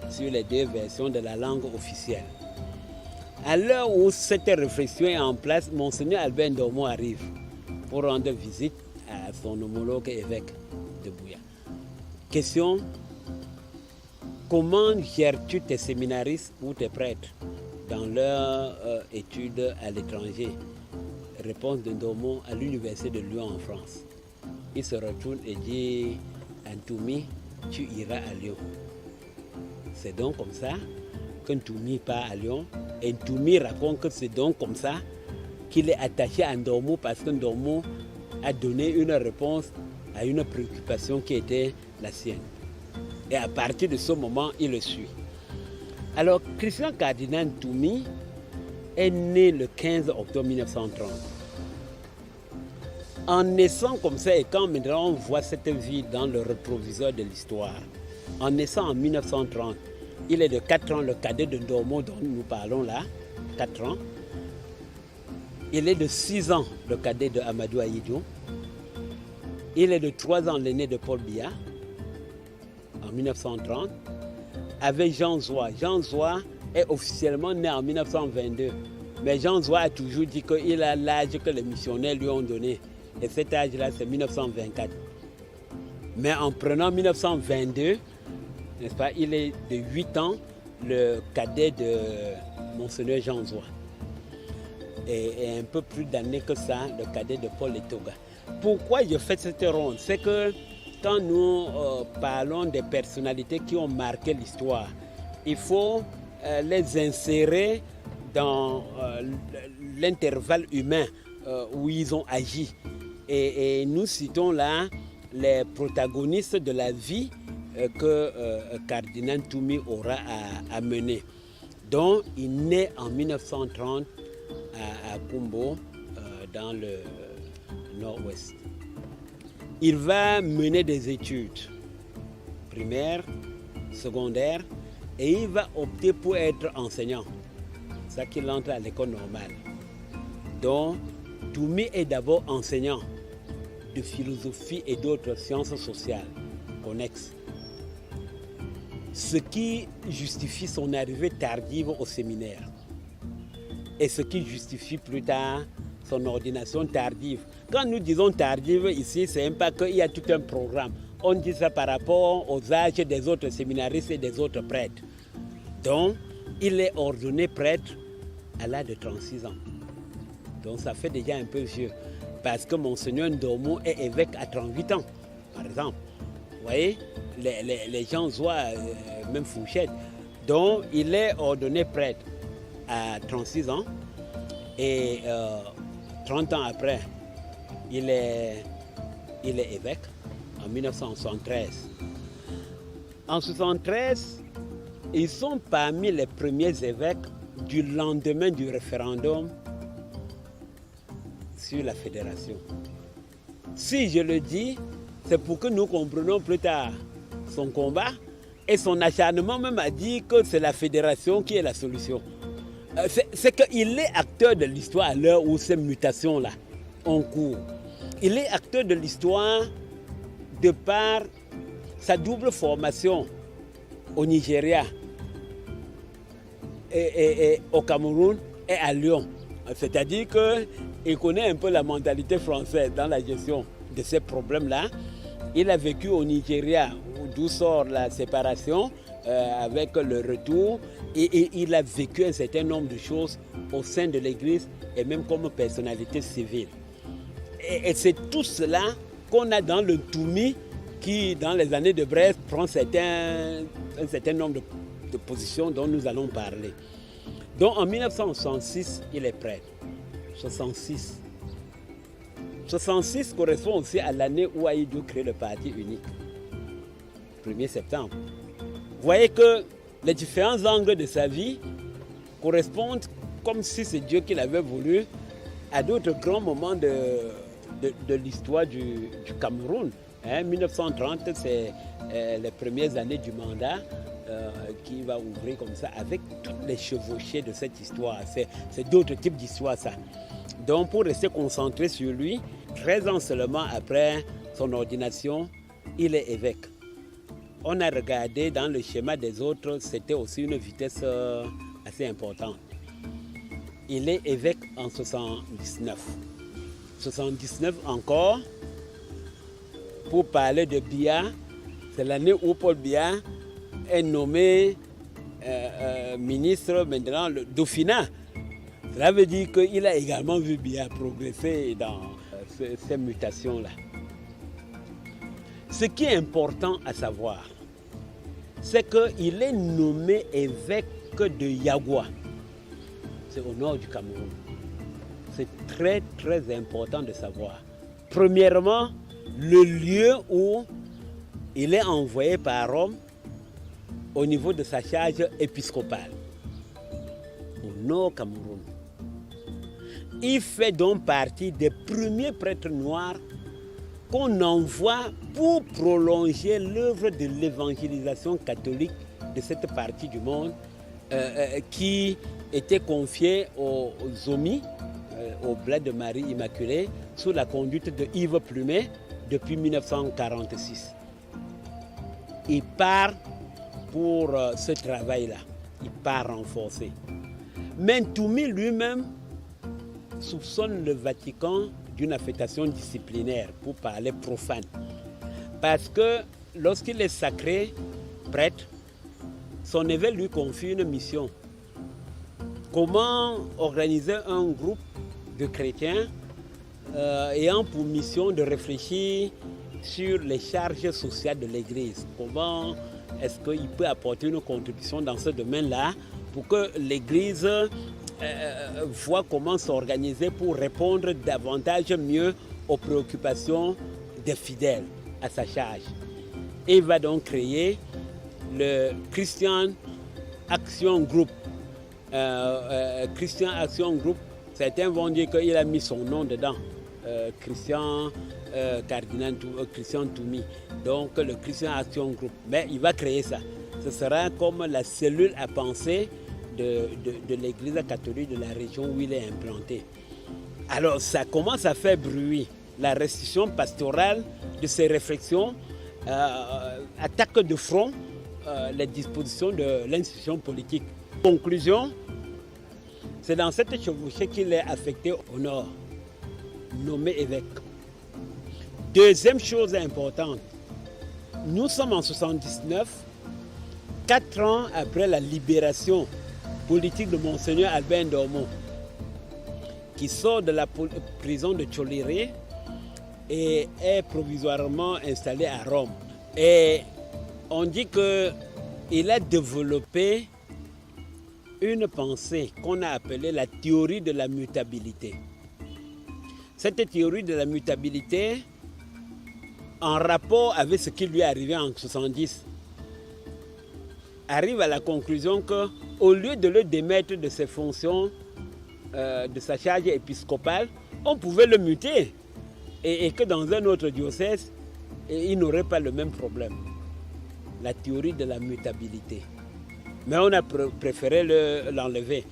sur les deux versions de la langue officielle. À l'heure où cette réflexion est en place, Monseigneur Albert Ndomo arrive pour rendre visite à son homologue évêque de Buea. Question: comment gères-tu tes séminaristes ou tes prêtres dans leur études à l'étranger? Réponse de Ndomo: à l'université de Lyon en France. Il se retourne et dit: Ntoumi, tu iras à Lyon. C'est donc comme ça que Ntoumi part à Lyon. Et Ntoumi raconte que c'est donc comme ça qu'il est attaché à Ndomo, parce que Ndomo a donné une réponse à une préoccupation qui était la sienne. Et à partir de ce moment, il le suit. Alors, Christian Cardinal Ntoumi est né le 15 octobre 1930. En naissant comme ça, et quand maintenant on voit cette vie dans le rétroviseur de l'histoire, en naissant en 1930, il est de 4 ans, le cadet de Ndomo dont nous parlons là, 4 ans. Il est de 6 ans, le cadet de Amadou Ahidjo. Il est de 3 ans, l'aîné de Paul Biya, en 1930, avec Jean Zoua. Jean Zoua est officiellement né en 1922, mais Jean Zoua a toujours dit qu'il a l'âge que les missionnaires lui ont donné. Et cet âge-là, c'est 1924. Mais en prenant 1922, n'est-ce pas, il est de 8 ans, le cadet de Monseigneur Jean Zoua. Et un peu plus d'années que ça, le cadet de Paul Etoga. Pourquoi je fais cette ronde? C'est que quand nous parlons des personnalités qui ont marqué l'histoire, il faut les insérer dans l'intervalle humain où ils ont agi. Et nous citons là les protagonistes de la vie que Cardinal Ntoumi aura à mener. Donc, il naît en 1930 à Kumbo, dans le nord-ouest. Il va mener des études primaires, secondaires, et il va opter pour être enseignant. C'est ça qu'il entre à l'école normale. Donc, Ntoumi est d'abord enseignant de philosophie et d'autres sciences sociales connexes. Ce qui justifie son arrivée tardive au séminaire. Et ce qui justifie plus tard son ordination tardive. Quand nous disons tardive ici, c'est pas qu'il y a tout un programme. On dit ça par rapport aux âges des autres séminaristes et des autres prêtres. Donc, il est ordonné prêtre à l'âge de 36 ans. Donc, ça fait déjà un peu vieux. Parce que Monseigneur Ndomo est évêque à 38 ans, par exemple. Vous voyez, les gens voient même Fouchette. Donc, il est ordonné prêtre à 36 ans. Et 30 ans après, il est évêque en 1973. En 1973, ils sont parmi les premiers évêques du lendemain du référendum sur la fédération. Si je le dis, c'est pour que nous comprenions plus tard son combat et son acharnement même à dire que c'est la fédération qui est la solution. C'est qu'il est acteur de l'histoire à l'heure où ces mutations-là ont cours. Il est acteur de l'histoire de par sa double formation au Nigeria et au Cameroun et à Lyon. C'est-à-dire qu'il connaît un peu la mentalité française dans la gestion de ces problèmes-là. Il a vécu au Nigeria, d'où sort la séparation, avec le retour, et il a vécu un certain nombre de choses au sein de l'Église et même comme personnalité civile. Et c'est tout cela qu'on a dans le Ntoumi qui, dans les années de Brest, prend un certain nombre de positions dont nous allons parler. Donc en 1966, il est prêtre. 66. 66 correspond aussi à l'année où Ahidjo crée le parti unique. 1er septembre. Vous voyez que les différents angles de sa vie correspondent, comme si c'est Dieu qui l'avait voulu, à d'autres grands moments de l'histoire du Cameroun. 1930, c'est les premières années du mandat qui va ouvrir comme ça, avec toutes les chevauchées de cette histoire. C'est d'autres types d'histoires, ça. Donc, pour rester concentré sur lui, 13 ans seulement après son ordination, il est évêque. on a regardé dans le schéma des autres, c'était aussi une vitesse assez importante. Il est évêque en 79. 79 encore, pour parler de Biya, c'est l'année où Paul Biya est nommé ministre maintenant le Dauphinat. Cela veut dire qu'il a également vu Biya progresser dans ces mutations-là. Ce qui est important à savoir, c'est qu'il est nommé évêque de Yagua. C'est au nord du Cameroun. C'est très très important de savoir. Premièrement, le lieu où il est envoyé par Rome au niveau de sa charge épiscopale, au nord Cameroun. Il fait donc partie des premiers prêtres noirs qu'on envoie pour prolonger l'œuvre de l'évangélisation catholique de cette partie du monde qui était confiée aux Zomi, au bled de Marie Immaculée, sous la conduite de Yves Plumet depuis 1946. Il part pour ce travail-là, il part renforcer. Mais Toumi lui-même soupçonne le Vatican d'une affectation disciplinaire, pour parler profane. Parce que lorsqu'il est sacré prêtre, son évêque lui confie une mission. Comment organiser un groupe de chrétiens ayant pour mission de réfléchir sur les charges sociales de l'Église. Comment est-ce qu'il peut apporter une contribution dans ce domaine-là pour que l'Église voit comment s'organiser pour répondre davantage mieux aux préoccupations des fidèles à sa charge. Et il va donc créer le Christian Action Group. Christian Action Group, certains vont dire qu'il a mis son nom dedans, Christian Christian Toumi, donc le Christian Action Group. Mais il va créer ça. Ce sera comme la cellule à penser de l'Église catholique de la région où il est implanté. Alors ça commence à faire bruit. La restitution pastorale de ces réflexions attaque de front les dispositions de l'institution politique. Conclusion, c'est dans cette chevauchée qu'il est affecté au nord, nommé évêque. Deuxième chose importante, nous sommes en 79, 4 ans après la libération politique de Monseigneur Albert Ndormo, qui sort de la prison de Tcholéré et est provisoirement installé à Rome. Et on dit qu'il a développé une pensée qu'on a appelée la théorie de la mutabilité. Cette théorie de la mutabilité, en rapport avec ce qui lui est arrivé en 70, arrive à la conclusion qu'au lieu de le démettre de ses fonctions, de sa charge épiscopale, on pouvait le muter et que dans un autre diocèse, il n'aurait pas le même problème. La théorie de la mutabilité. Mais on a préféré l'enlever.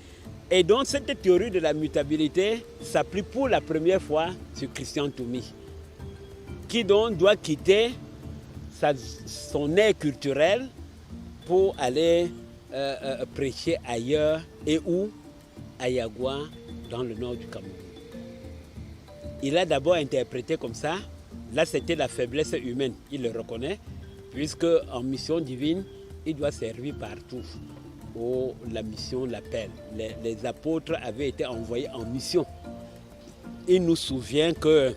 Et donc cette théorie de la mutabilité s'applique pour la première fois sur Christian Toumi, qui donc doit quitter son aire culturelle pour aller prêcher ailleurs et où à Yagua, dans le nord du Cameroun. Il a d'abord interprété comme ça. Là, c'était la faiblesse humaine, il le reconnaît, puisque en mission divine, il doit servir partout où la mission l'appelle. Les apôtres avaient été envoyés en mission. Il nous souvient que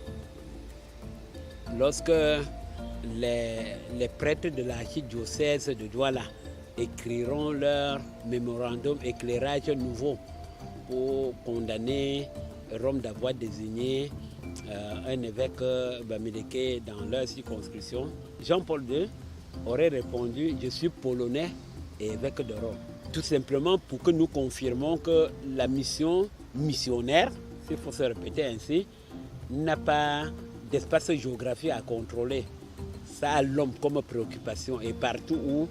lorsque les prêtres de l'archidiocèse de Douala écriront leur mémorandum éclairage nouveau pour condamner Rome d'avoir désigné un évêque bamileke dans leur circonscription, Jean-Paul II aurait répondu « Je suis polonais et évêque de Rome ». Tout simplement pour que nous confirmons que la mission missionnaire, s'il faut se répéter ainsi, n'a pas d'espace géographique à contrôler. Ça a l'homme comme préoccupation et partout où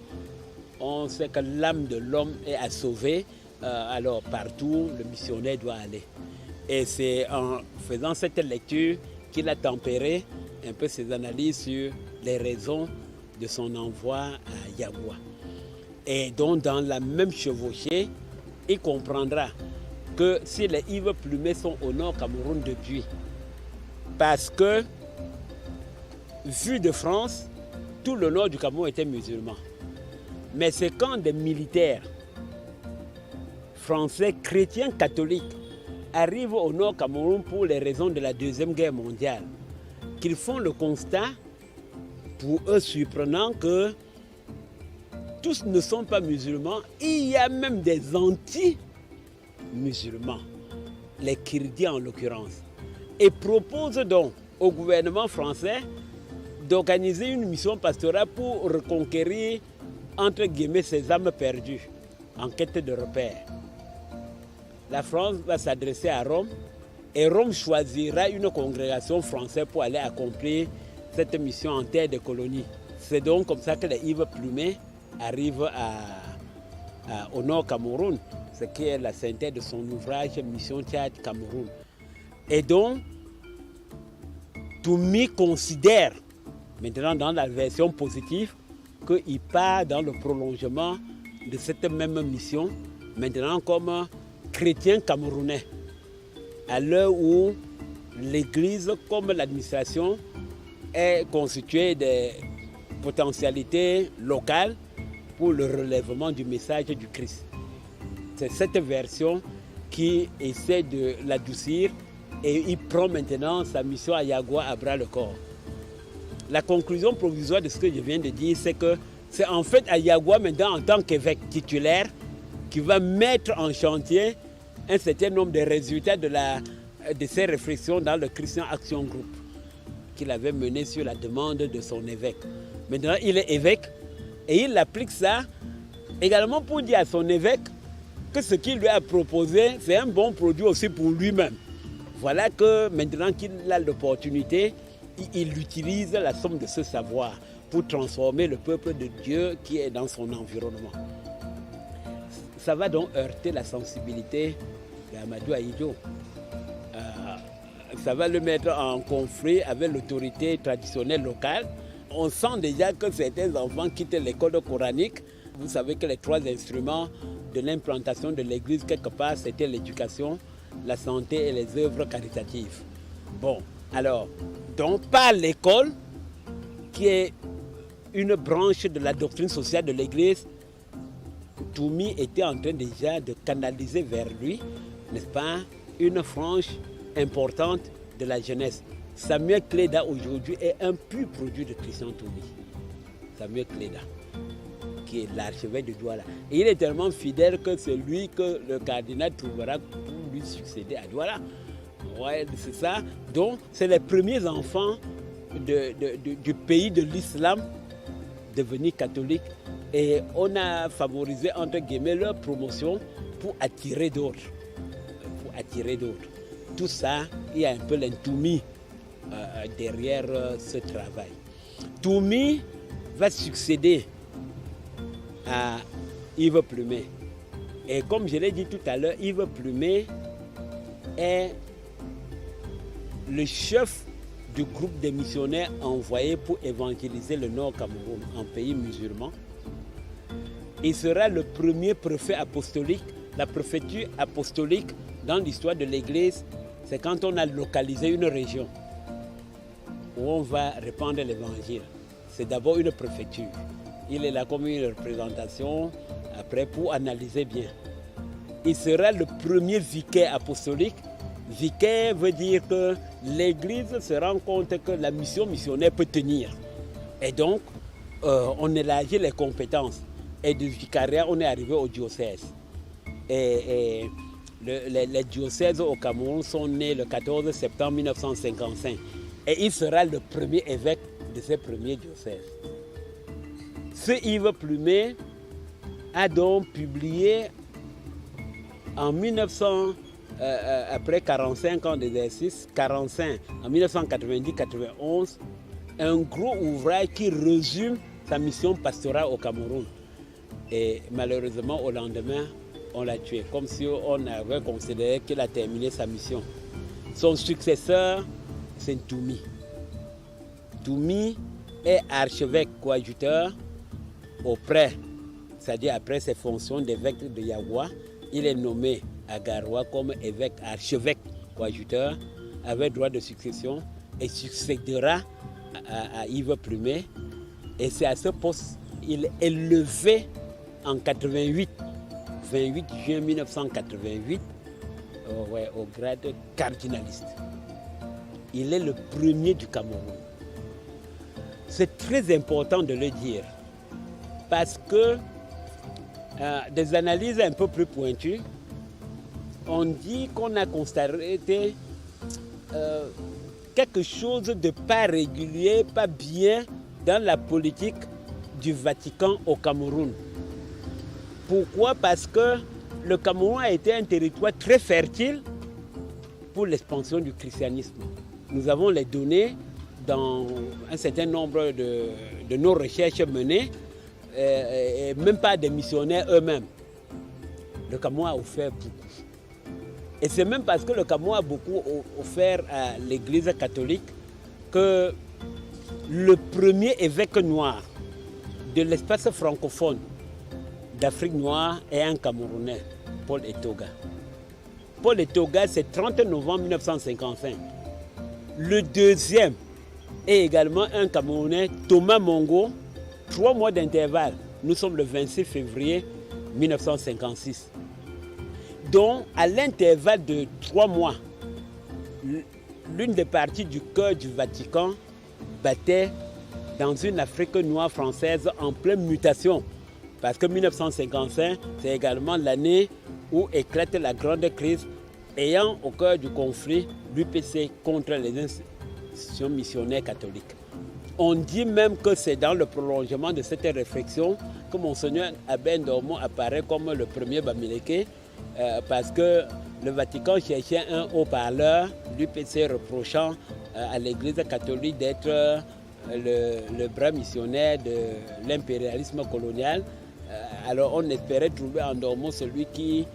on sait que l'âme de l'homme est à sauver, alors partout le missionnaire doit aller. Et c'est en faisant cette lecture qu'il a tempéré un peu ses analyses sur les raisons de son envoi à Yagua. Et donc dans la même chevauchée, il comprendra que si les Yves Plumet sont au nord Cameroun depuis, parce que, vu de France, tout le nord du Cameroun était musulman. Mais c'est quand des militaires français chrétiens catholiques arrivent au nord Cameroun pour les raisons de la Deuxième Guerre mondiale qu'ils font le constat, pour eux surprenant, que tous ne sont pas musulmans. Il y a même des anti-musulmans, les Kirdiens en l'occurrence, et proposent donc au gouvernement français d'organiser une mission pastorale pour reconquérir, entre guillemets, ces âmes perdues en quête de repères. La France va s'adresser à Rome et Rome choisira une congrégation française pour aller accomplir cette mission en terre de colonies. C'est donc comme ça que les Yves Plumet arrivent au nord Cameroun, ce qui est la synthèse de son ouvrage Mission Tchad Cameroun. Et donc, Toumi considère, maintenant dans la version positive, qu'il part dans le prolongement de cette même mission, maintenant comme chrétien camerounais, à l'heure où l'Église, comme l'administration, est constituée de potentialités locales pour le relèvement du message du Christ. C'est cette version qui essaie de l'adoucir et il prend maintenant sa mission à Yagua à bras le corps. La conclusion provisoire de ce que je viens de dire, c'est que c'est en fait à Yagua maintenant en tant qu'évêque titulaire qui va mettre en chantier un certain nombre de résultats de ses réflexions dans le Christian Action Group qu'il avait mené sur la demande de son évêque. Maintenant, il est évêque et il applique ça également pour dire à son évêque que ce qu'il lui a proposé, c'est un bon produit aussi pour lui-même. Voilà que maintenant qu'il a l'opportunité, il utilise la somme de ce savoir pour transformer le peuple de Dieu qui est dans son environnement. Ça va donc heurter la sensibilité d'Amadou Ahidjo. Ça va le mettre en conflit avec l'autorité traditionnelle locale. On sent déjà que certains enfants quittent l'école coranique. Vous savez que les trois instruments de l'implantation de l'Église, quelque part, c'était l'éducation, la santé et les œuvres caritatives. Bon, alors, donc par l'école, qui est une branche de la doctrine sociale de l'Église, Toumi était en train déjà de canaliser vers lui, n'est-ce pas, une frange importante de la jeunesse. Samuel Cléda aujourd'hui est un pur produit de Christian Toumi. Samuel Cléda, qui est l'archevêque de Douala. Et il est tellement fidèle que c'est lui que le cardinal trouvera pour lui succéder à Douala. Ouais, c'est ça. Donc, c'est les premiers enfants du pays de l'islam devenus catholiques. Et on a favorisé, entre guillemets, leur promotion pour attirer d'autres. Tout ça, il y a un peu l'Intoumi derrière ce travail. Toumi va succéder à Yves Plumet. Et comme je l'ai dit tout à l'heure, Yves Plumet est le chef du groupe des missionnaires envoyés pour évangéliser le Nord Cameroun, un pays musulman. Il sera le premier préfet apostolique. La préfecture apostolique dans l'histoire de l'Église, c'est quand on a localisé une région où on va répandre l'Évangile. C'est d'abord une préfecture. Il est là comme une représentation, après pour analyser bien. Il sera le premier vicaire apostolique. Vicaire veut dire que l'Église se rend compte que la mission missionnaire peut tenir. Et donc, on élargit les compétences. Et du vicariat, on est arrivé au diocèse. Et les diocèses au Cameroun sont nés le 14 septembre 1955. Et il sera le premier évêque de ces premiers diocèses. Ce Yves Plumet a donc publié en 1900, après 45 ans d'exercice, 45, en 1990-91, un gros ouvrage qui résume sa mission pastorale au Cameroun. Et malheureusement, au lendemain, on l'a tué, comme si on avait considéré qu'il a terminé sa mission. Son successeur, c'est Toumi. Toumi est archevêque coadjuteur auprès, c'est-à-dire après ses fonctions d'évêque de Yaoua, il est nommé à Garoua comme évêque archevêque coadjuteur avec droit de succession et succédera à Yves Plumet. Et c'est à ce poste qu'il est élevé en 88, 28 juin 1988, au grade cardinaliste. Il est le premier du Cameroun. C'est très important de le dire parce que des analyses un peu plus pointues, on dit qu'on a constaté quelque chose de pas régulier, pas bien dans la politique du Vatican au Cameroun. Pourquoi? Parce que le Cameroun a été un territoire très fertile pour l'expansion du christianisme. Nous avons les données dans un certain nombre de nos recherches menées, et même pas des missionnaires eux-mêmes. Le Cameroun a offert beaucoup. Et c'est même parce que le Cameroun a beaucoup offert à l'Église catholique que le premier évêque noir de l'espace francophone d'Afrique noire est un Camerounais, Paul Etoga. Paul Etoga, c'est 30 novembre 1955. Le deuxième est également un Camerounais, Thomas Mongo, 3 mois d'intervalle. Nous sommes le 26 février 1956. Donc, à l'intervalle de 3 mois, l'une des parties du cœur du Vatican battait dans une Afrique noire française en pleine mutation. Parce que 1955, c'est également l'année où éclate la grande crise ayant au cœur du conflit l'UPC contre les institutions missionnaires catholiques. On dit même que c'est dans le prolongement de cette réflexion que Monseigneur Albert Ndomo apparaît comme le premier Bamileke, parce que le Vatican cherchait un haut-parleur, l'UPC reprochant à l'Église catholique d'être le bras missionnaire de l'impérialisme colonial. Alors on espérait trouver en Ndomo celui qui,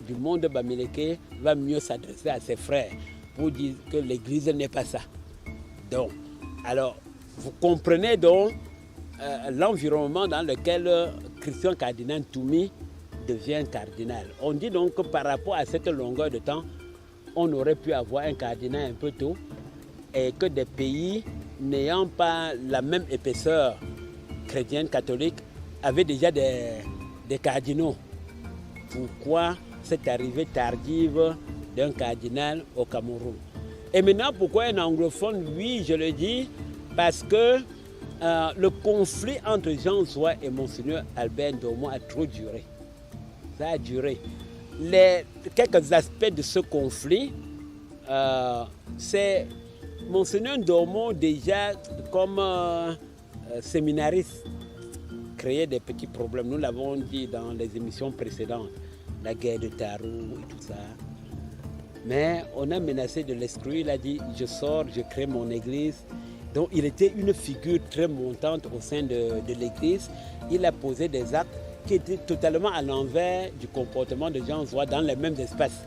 du monde Bamileke, va mieux s'adresser à ses frères pour dire que l'Église n'est pas ça. Donc, alors, vous comprenez donc l'environnement dans lequel Christian Cardinal Toumi devient cardinal. On dit donc que par rapport à cette longueur de temps, on aurait pu avoir un cardinal un peu tôt et que des pays n'ayant pas la même épaisseur chrétienne catholique avaient déjà des cardinaux. Pourquoi cette arrivée tardive d'un cardinal au Cameroun? Et maintenant, pourquoi un anglophone? Oui, je le dis, parce que le conflit entre Jean Zoua et Monseigneur Albert Ndomo a trop duré. Ça a duré. Quelques aspects de ce conflit, c'est Monseigneur Ndomo déjà comme séminariste créait des petits problèmes. Nous l'avons dit dans les émissions précédentes, la guerre de Tarou et tout ça. Mais on a menacé de l'exclure. Il a dit « je sors, je crée mon église ». Donc il était une figure très montante au sein de l'église. Il a posé des actes qui étaient totalement à l'envers du comportement de Jean Zoua dans les mêmes espaces.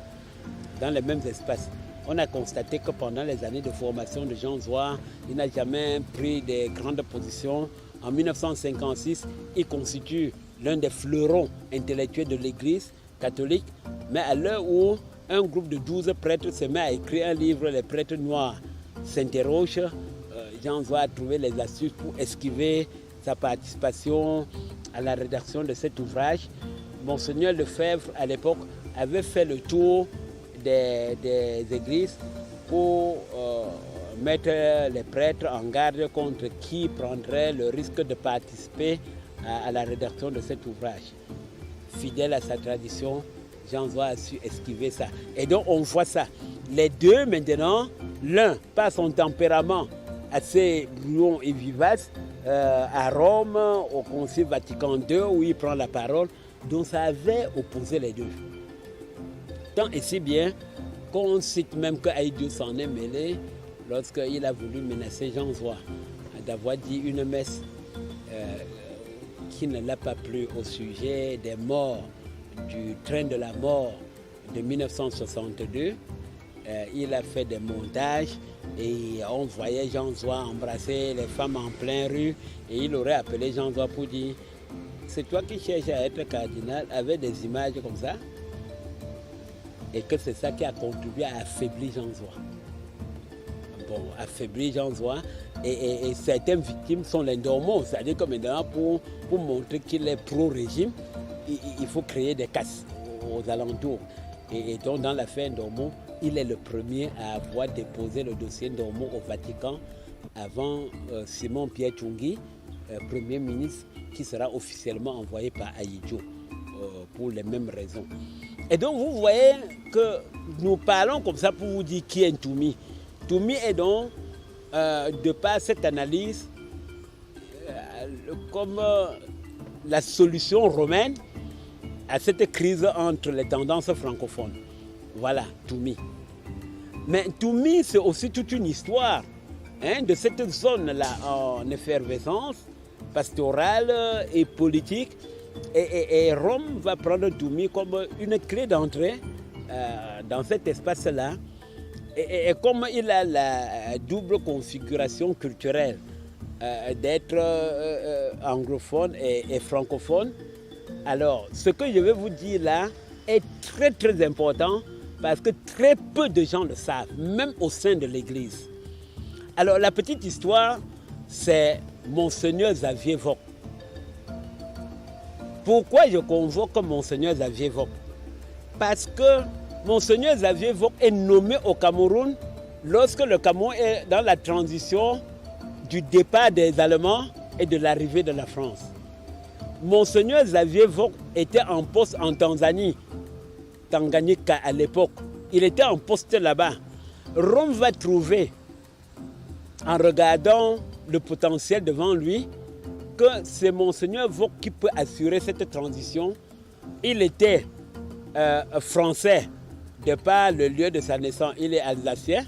Dans les mêmes espaces. On a constaté que pendant les années de formation de Jean Zoua, il n'a jamais pris de grandes positions. En 1956, il constitue l'un des fleurons intellectuels de l'église catholique. Mais à l'heure où un groupe de 12 prêtres se met à écrire un livre, Les prêtres noirs s'interrogent, Jean Zoua a trouvé les astuces pour esquiver sa participation à la rédaction de cet ouvrage. Monseigneur Lefebvre, à l'époque, avait fait le tour des églises pour mettre les prêtres en garde contre qui prendrait le risque de participer à la rédaction de cet ouvrage. Fidèle à sa tradition, Jean Zoua a su esquiver ça. Et donc on voit ça. Les deux maintenant, l'un par son tempérament assez bruyant et vivace, à Rome, au Concile Vatican II, où il prend la parole, donc ça avait opposé les deux. Tant et si bien qu'on cite même que Haïdou s'en est mêlé lorsqu'il a voulu menacer Jean Zoua d'avoir dit une messe qui ne l'a pas plu au sujet des morts du train de la mort de 1962. il a fait des montages et on voyait Jean Zoua embrasser les femmes en pleine rue et il aurait appelé Jean Zoua pour dire c'est toi qui cherches à être cardinal avec des images comme ça et que c'est ça qui a contribué à affaiblir Jean Zoua. Bon, affaiblir Jean Zoua et certaines victimes sont les Ndormo, c'est-à-dire que maintenant pour montrer qu'il est pro-régime, il faut créer des casses aux alentours. Et donc dans l'affaire Ndormo, il est le premier à avoir déposé le dossier Ndormo au Vatican avant Simon Pierre Tchoungui, Premier ministre, qui sera officiellement envoyé par Ahidjo pour les mêmes raisons. Et donc vous voyez que nous parlons comme ça pour vous dire qui est Ntoumi. Ntoumi est donc, de par cette analyse, comme la solution romaine à cette crise entre les tendances francophones. Voilà, Ntoumi. Mais Ntoumi, c'est aussi toute une histoire de cette zone-là en effervescence pastorale et politique. Et Rome va prendre Ntoumi comme une clé d'entrée dans cet espace-là. Et comme il a la double configuration culturelle d'être anglophone et francophone, alors ce que je vais vous dire là est très très important parce que très peu de gens le savent, même au sein de l'Église. Alors la petite histoire, c'est Monseigneur Xavier Vock. Pourquoi je convoque Monseigneur Xavier Vock? Parce que Monseigneur Xavier Vock est nommé au Cameroun lorsque le Cameroun est dans la transition du départ des Allemands et de l'arrivée de la France. Monseigneur Xavier Vock était en poste en Tanzanie, Tanganyika à l'époque. Il était en poste là-bas. Rome va trouver, en regardant le potentiel devant lui, que c'est Monseigneur Vock qui peut assurer cette transition. Il était français de par le lieu de sa naissance, il est alsacien,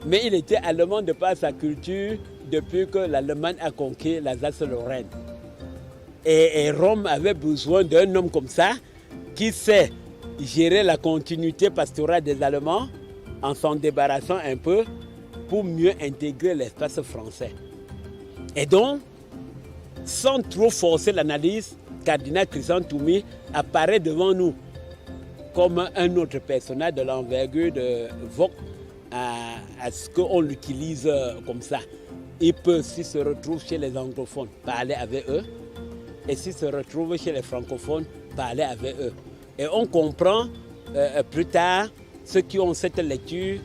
mais il était allemand de par sa culture depuis que l'Allemagne a conquis l'Alsace-Lorraine. Et Rome avait besoin d'un homme comme ça qui sait gérer la continuité pastorale des Allemands en s'en débarrassant un peu pour mieux intégrer l'espace français. Et donc, sans trop forcer l'analyse, Cardinal Christian Ntoumi apparaît devant nous comme un autre personnage de l'envergure de Vock à ce qu'on l'utilise comme ça. Il peut, s'il se retrouve chez les anglophones, parler avec eux. Et s'il se retrouve chez les francophones, parler avec eux. Et on comprend plus tard, ceux qui ont cette lecture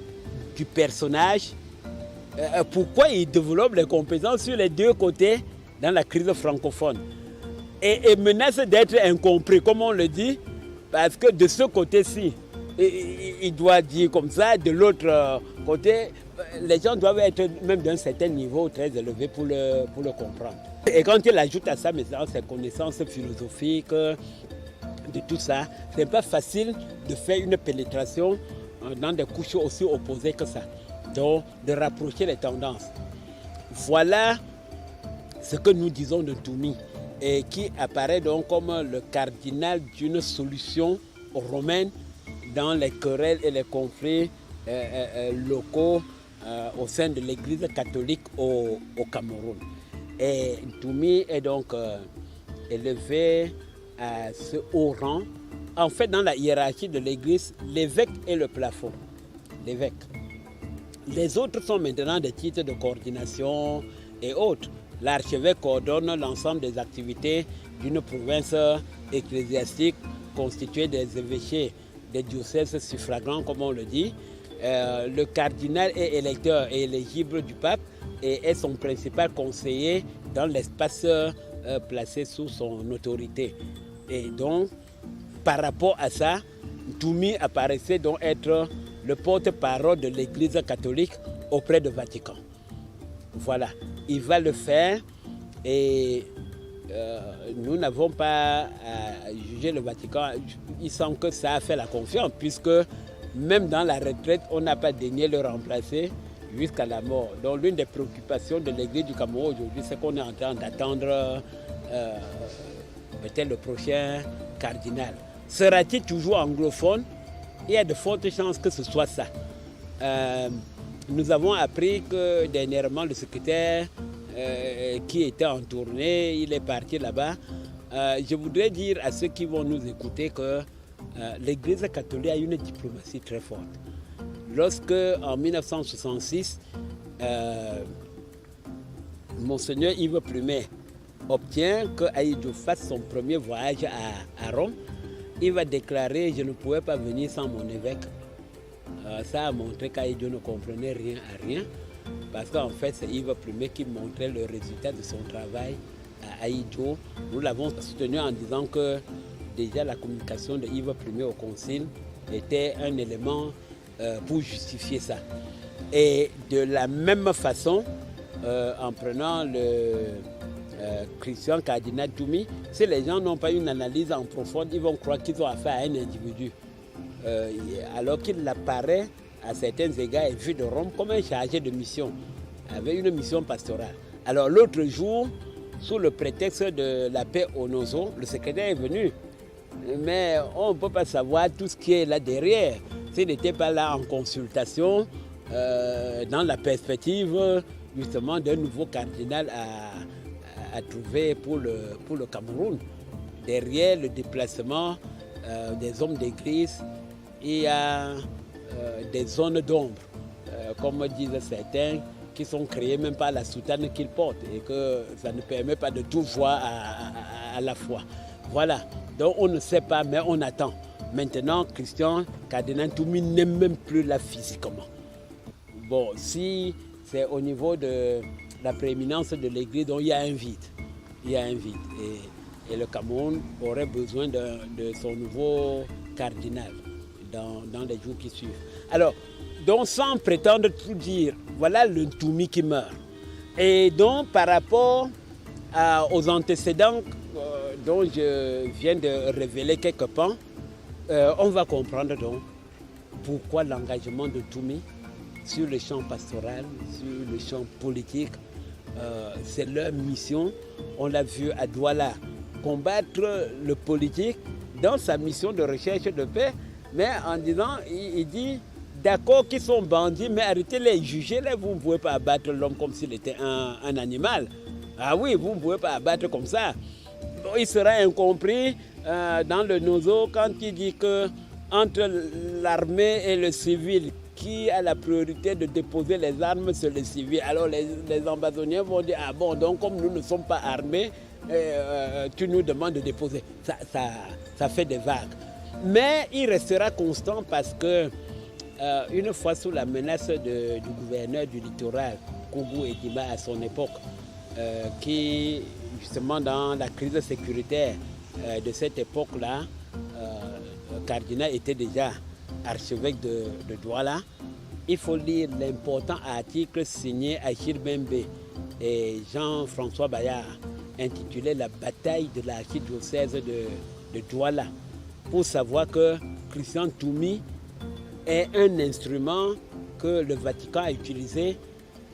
du personnage, pourquoi il développe les compétences sur les deux côtés dans la crise francophone. Et menace d'être incompris, comme on le dit, parce que de ce côté-ci, il doit dire comme ça, de l'autre côté, les gens doivent être même d'un certain niveau très élevé pour le comprendre. Et quand il ajoute à ça maintenant ses connaissances philosophiques, de tout ça, ce n'est pas facile de faire une pénétration dans des couches aussi opposées que ça. Donc, de rapprocher les tendances. Voilà ce que nous disons de Ntoumi, et qui apparaît donc comme le cardinal d'une solution romaine dans les querelles et les conflits locaux au sein de l'Église catholique au Cameroun. Et Ntoumi est donc élevé à ce haut rang. En fait, dans la hiérarchie de l'Église, l'évêque est le plafond. L'évêque. Les autres sont maintenant des titres de coordination et autres. L'archevêque coordonne l'ensemble des activités d'une province ecclésiastique constituée des évêchés, des diocèses suffragants, comme on le dit. Le cardinal est électeur et éligible du pape et est son principal conseiller dans l'espace placé sous son autorité. Et donc, par rapport à ça, Ntoumi apparaissait donc être le porte-parole de l'Église catholique auprès du Vatican. Voilà, il va le faire et nous n'avons pas à juger le Vatican. Il semble que ça a fait la confiance puisque même dans la retraite, on n'a pas daigné le remplacer jusqu'à la mort. Donc l'une des préoccupations de l'Église du Cameroun aujourd'hui, c'est qu'on est en train d'attendre peut-être le prochain cardinal. Sera-t-il toujours anglophone? Il y a de fortes chances que ce soit ça. nous avons appris que dernièrement le secrétaire qui était en tournée, il est parti là-bas. Je voudrais dire à ceux qui vont nous écouter que l'Église catholique a une diplomatie très forte. Lorsque, en 1966, Monseigneur Yves Plumet obtient que Ahidjo fasse son premier voyage à Rome, il va déclarer « Je ne pouvais pas venir sans mon évêque ». Ça a montré qu'Ahidjo ne comprenait rien à rien, parce qu'en fait, c'est Yves Plumet qui montrait le résultat de son travail à Ahidjo. Nous l'avons soutenu en disant que déjà la communication de Yves Plumet au concile était un élément pour justifier ça. Et de la même façon, en prenant le Christian Cardinal Toumi, si les gens n'ont pas une analyse en profonde, ils vont croire qu'ils ont affaire à un individu. Alors qu'il apparaît à certains égards et vu de Rome comme un chargé de mission, avec une mission pastorale. Alors l'autre jour, sous le prétexte de la paix au Nozo, le secrétaire est venu. Mais on ne peut pas savoir tout ce qui est là derrière. S'il n'était pas là en consultation, dans la perspective justement d'un nouveau cardinal à trouver pour le Cameroun. Derrière le déplacement des hommes d'église, il y a des zones d'ombre, comme disent certains, qui sont créées même par la soutane qu'ils portent et que ça ne permet pas de tout voir à la fois. Voilà, donc on ne sait pas, mais on attend. Maintenant, Christian Cardinal Toumi n'est même plus là physiquement. Bon, si c'est au niveau de la prééminence de l'Église, donc il y a un vide. Il y a un vide. Et le Cameroun aurait besoin de son nouveau cardinal dans les jours qui suivent. Alors, donc sans prétendre tout dire, voilà le Toumi qui meurt. Et donc par rapport aux antécédents dont je viens de révéler quelques pans, on va comprendre donc pourquoi l'engagement de Toumi sur le champ pastoral, sur le champ politique, c'est leur mission. On l'a vu à Douala combattre le politique dans sa mission de recherche de paix, mais en disant, il dit, d'accord qu'ils sont bandits, mais arrêtez les juger, là, vous ne pouvez pas abattre l'homme comme s'il était un animal. Ah oui, vous ne pouvez pas abattre comme ça. Bon, il sera incompris dans le Nozo quand il dit que entre l'armée et le civil, qui a la priorité de déposer les armes sur les civils. Alors les ambassadeurs vont dire, ah bon, donc comme nous ne sommes pas armés, tu nous demandes de déposer. Ça fait des vagues. Mais il restera constant parce que une fois sous la menace du gouverneur du littoral, Kougou Edima à son époque, qui justement dans la crise sécuritaire de cette époque-là, Cardinal était déjà archevêque de Douala. Il faut lire l'important article signé Achille Bembe et Jean-François Bayard intitulé « La bataille de l'archidiocèse de Douala » pour savoir que Christian Toumi est un instrument que le Vatican a utilisé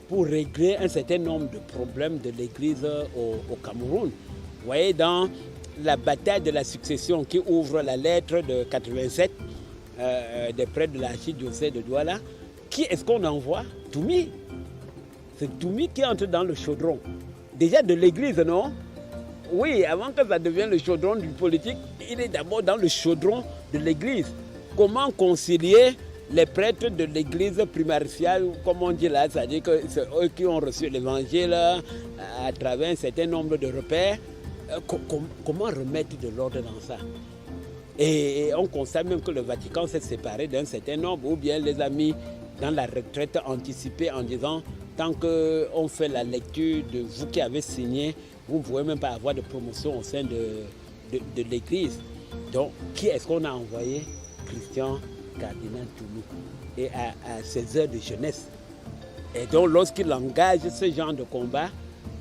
pour régler un certain nombre de problèmes de l'Église au Cameroun. Vous voyez, dans la bataille de la succession qui ouvre la lettre de 87 des prêtres de l'archidiocèse de Douala, qui est-ce qu'on envoie? Toumi. C'est Toumi qui entre dans le chaudron. Déjà de l'Église, non? Oui, avant que ça devienne le chaudron du politique, il est d'abord dans le chaudron de l'Église. Comment concilier les prêtres de l'Église primariale, comme on dit là, c'est-à-dire que c'est eux qui ont reçu l'Évangile à travers un certain nombre de repères. Comment remettre de l'ordre dans ça? Et on constate même que le Vatican s'est séparé d'un certain nombre, ou bien les a mis dans la retraite anticipée en disant tant qu'on fait la lecture de vous qui avez signé, vous ne pouvez même pas avoir de promotion au sein de l'Église. Donc, qui est-ce qu'on a envoyé? Christian Cardinal Toumi. Et à ses heures de jeunesse. Et donc, lorsqu'il engage ce genre de combat,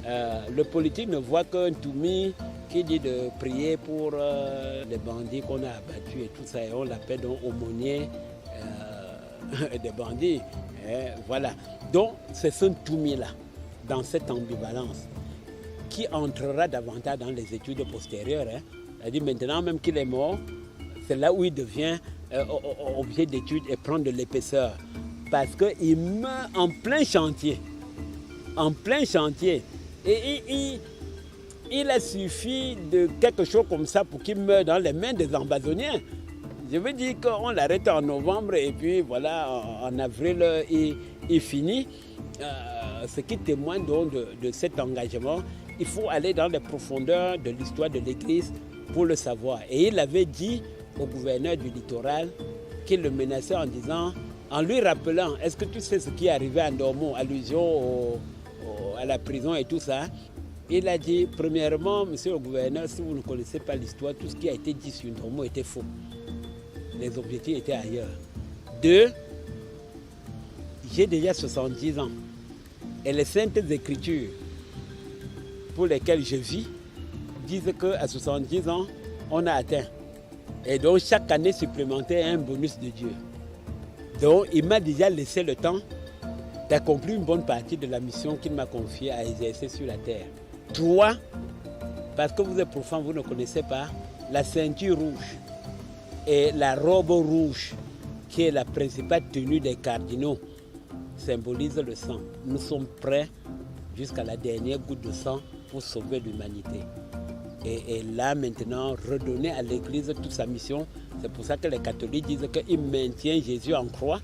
le politique ne voit qu'un Toumi qui dit de prier pour les bandits qu'on a abattus et tout ça. Et on l'appelle donc aumônier des bandits. Et voilà. Donc, c'est ce Toumi-là, dans cette ambivalence, qui entrera davantage dans les études postérieures. C'est-à-dire maintenant même qu'il est mort, c'est là où il devient objet d'étude et prend de l'épaisseur. parce qu'il meurt en plein chantier. En plein chantier. Et il a suffi de quelque chose comme ça pour qu'il meure dans les mains des amazoniens. Je veux dire qu'on l'arrête en novembre et puis voilà, en avril, il finit. Ce qui témoigne donc de cet engagement. Il faut aller dans les profondeurs de l'histoire de l'Église pour le savoir. Et il avait dit au gouverneur du littoral qu'il le menaçait en disant, en lui rappelant, est-ce que tu sais ce qui est arrivé à Ndomo, allusion à la prison et tout ça. Il a dit, premièrement, monsieur le gouverneur, si vous ne connaissez pas l'histoire, tout ce qui a été dit sur Ndomo était faux. Les objectifs étaient ailleurs. 2, j'ai déjà 70 ans. Et les saintes écritures pour lesquelles je vis disent qu'à 70 ans, on a atteint. Et donc chaque année supplémentaire est un bonus de Dieu. Donc il m'a déjà laissé le temps d'accomplir une bonne partie de la mission qu'il m'a confiée à exercer sur la terre. 3, parce que vous êtes profane, vous ne connaissez pas, la ceinture rouge et la robe rouge, qui est la principale tenue des cardinaux, symbolise le sang. Nous sommes prêts jusqu'à la dernière goutte de sang pour sauver l'humanité. Et là, maintenant, redonner à l'Église toute sa mission. C'est pour ça que les catholiques disent qu'ils maintiennent Jésus en croix,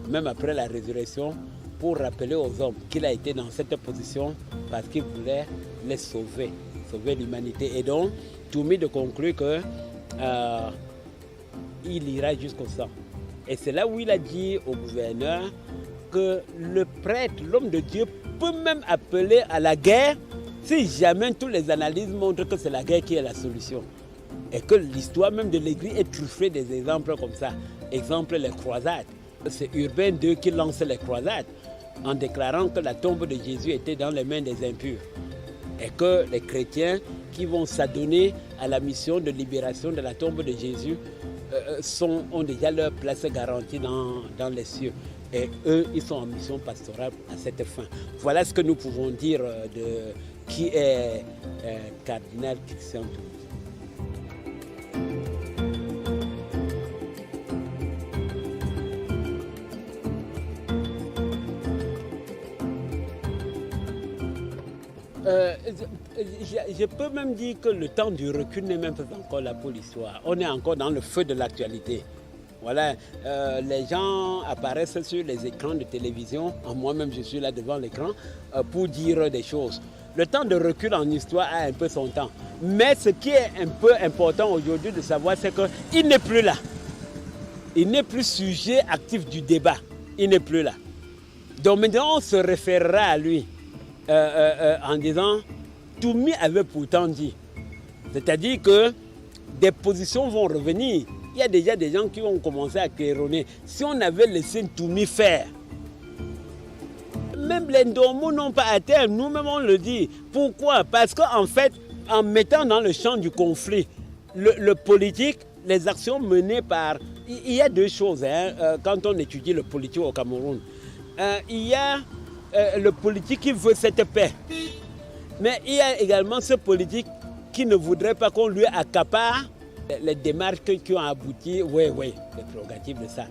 même après la résurrection, pour rappeler aux hommes qu'il a été dans cette position parce qu'il voulait les sauver, sauver l'humanité. Et donc, Toumi de conclure qu'il ira jusqu'au sang. Et c'est là où il a dit au gouverneur que le prêtre, l'homme de Dieu, peut même appeler à la guerre si jamais toutes les analyses montrent que c'est la guerre qui est la solution. Et que l'histoire même de l'Église est truffée des exemples comme ça. Exemple, les croisades. C'est Urbain II qui lance les croisades en déclarant que la tombe de Jésus était dans les mains des impurs. Et que les chrétiens qui vont s'adonner à la mission de libération de la tombe de Jésus ont déjà leur place garantie dans les cieux. Et eux, ils sont en mission pastorale à cette fin. Voilà ce que nous pouvons dire de qui est cardinal Christian Toumi. Je peux même dire que le temps du recul n'est même pas encore là pour l'histoire. On est encore dans le feu de l'actualité. Voilà, les gens apparaissent sur les écrans de télévision, moi-même je suis là devant l'écran, pour dire des choses. Le temps de recul en histoire a un peu son temps. Mais ce qui est un peu important aujourd'hui de savoir, c'est qu'il n'est plus là. Il n'est plus sujet actif du débat. Il n'est plus là. Donc maintenant, on se référera à lui en disant, Toumi avait pourtant dit. C'est-à-dire que des positions vont revenir. Il y a déjà des gens qui ont commencé à claironner. Si on avait laissé Toumi faire, même les Ndomo n'ont pas atteint, nous-mêmes on le dit. Pourquoi? Parce qu'en fait, en mettant dans le champ du conflit le politique, les actions menées par... Il y a deux choses quand on étudie le politique au Cameroun. Il y a le politique qui veut cette paix. Mais il y a également ce politique qui ne voudrait pas qu'on lui accapare les démarches qui ont abouti, oui, les prérogatives de ça.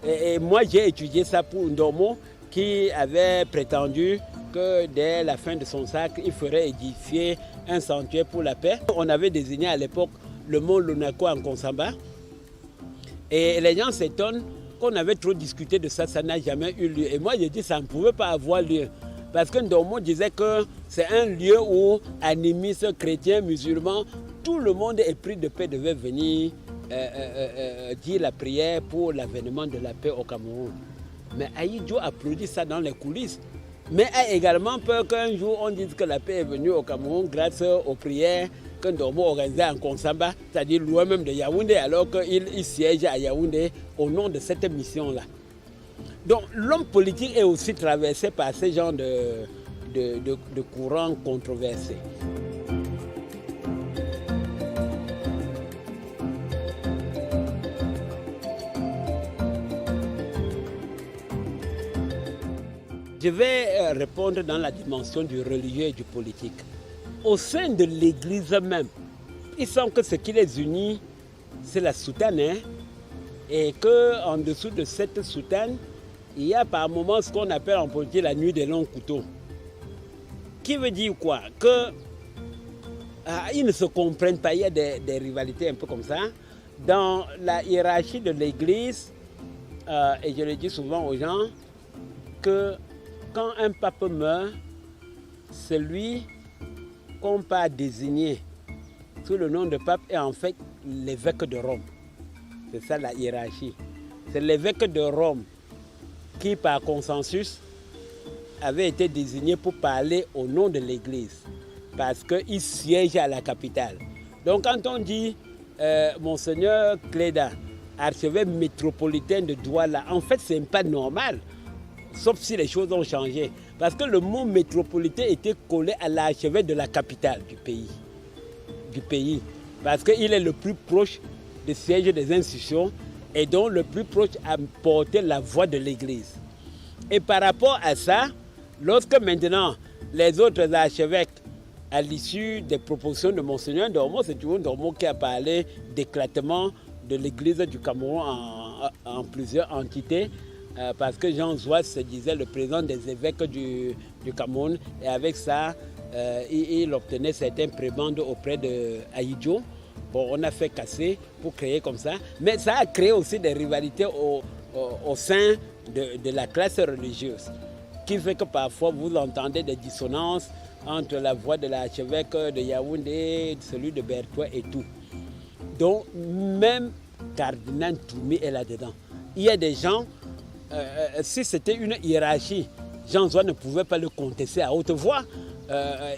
Et moi, j'ai étudié ça pour Ndomo, qui avait prétendu que dès la fin de son sacre, il ferait édifier un sanctuaire pour la paix. On avait désigné à l'époque le mont Lunako en Konsamba. Et les gens s'étonnent qu'on avait trop discuté de ça, ça n'a jamais eu lieu. Et moi, j'ai dit que ça ne pouvait pas avoir lieu. Parce que Ndomo disait que c'est un lieu où animistes, chrétiens, musulmans, tout le monde épris de paix devait venir dire la prière pour l'avènement de la paix au Cameroun. Mais Aïdjo applaudit ça dans les coulisses. Mais a également peur qu'un jour on dise que la paix est venue au Cameroun grâce aux prières que Ndomo organisait en Konsamba, c'est-à-dire loin même de Yaoundé, alors qu'il siège à Yaoundé au nom de cette mission-là. Donc l'homme politique est aussi traversé par ce genre de courants controversés. Je vais répondre dans la dimension du religieux et du politique. Au sein de l'Église même, il semble que ce qui les unit, c'est la soutane. Et qu'en dessous de cette soutane, il y a par moments ce qu'on appelle en politique la nuit des longs couteaux. Qui veut dire quoi? Que ils ne se comprennent pas, il y a des rivalités un peu comme ça. Dans la hiérarchie de l'Église, et je le dis souvent aux gens, que quand un pape meurt, celui qu'on peut désigner sous le nom de pape est en fait l'évêque de Rome. C'est ça la hiérarchie. C'est l'évêque de Rome qui, par consensus, avait été désigné pour parler au nom de l'Église, parce qu'il siège à la capitale. Donc quand on dit Monseigneur Cléda, archevêque métropolitain de Douala, en fait ce n'est pas normal, sauf si les choses ont changé. Parce que le mot métropolitain était collé à l'archevêque de la capitale du pays. Parce qu'il est le plus proche du siège des institutions et donc le plus proche à porter la voix de l'Église. Et par rapport à ça, lorsque maintenant les autres archevêques, à l'issue des propositions de Monseigneur Dormo, c'est toujours Dormo qui a parlé d'éclatement de l'Église du Cameroun en plusieurs entités, parce que Jean Zouas se disait le président des évêques du Cameroun, et avec ça, il obtenait certaines prébendes auprès de Aïdjo. Bon, on a fait casser pour créer comme ça, mais ça a créé aussi des rivalités au sein de la classe religieuse, qui fait que parfois vous entendez des dissonances entre la voix de l'archevêque de Yaoundé, celui de Bertois et tout. Donc, même Cardinal Toumi est là-dedans. Il y a des gens, si c'était une hiérarchie, Jean Zouas ne pouvait pas le contester à haute voix.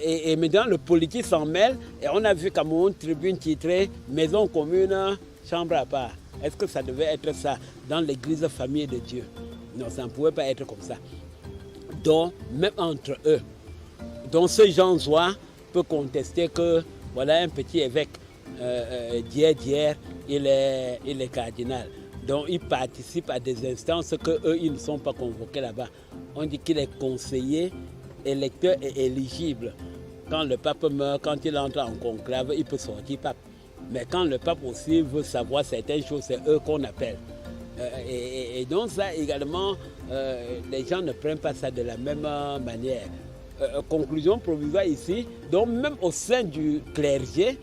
Et maintenant, le politique s'en mêle. Et on a vu Cameroun Tribune titrée Maison commune, chambre à part. Est-ce que ça devait être ça dans l'église famille de Dieu? Non, ça ne pouvait pas être comme ça. Donc, même entre eux, donc ce Jean Zouas peut contester que voilà un petit évêque d'hier, il est cardinal. Donc il participe à des instances qu'eux, ils ne sont pas convoqués là-bas. On dit qu'il est conseiller, électeur et éligible. Quand le pape meurt, quand il entre en conclave, il peut sortir pape. Mais quand le pape aussi veut savoir certaines choses, c'est eux qu'on appelle. Et donc ça également, les gens ne prennent pas ça de la même manière. Conclusion provisoire ici, donc même au sein du clergé,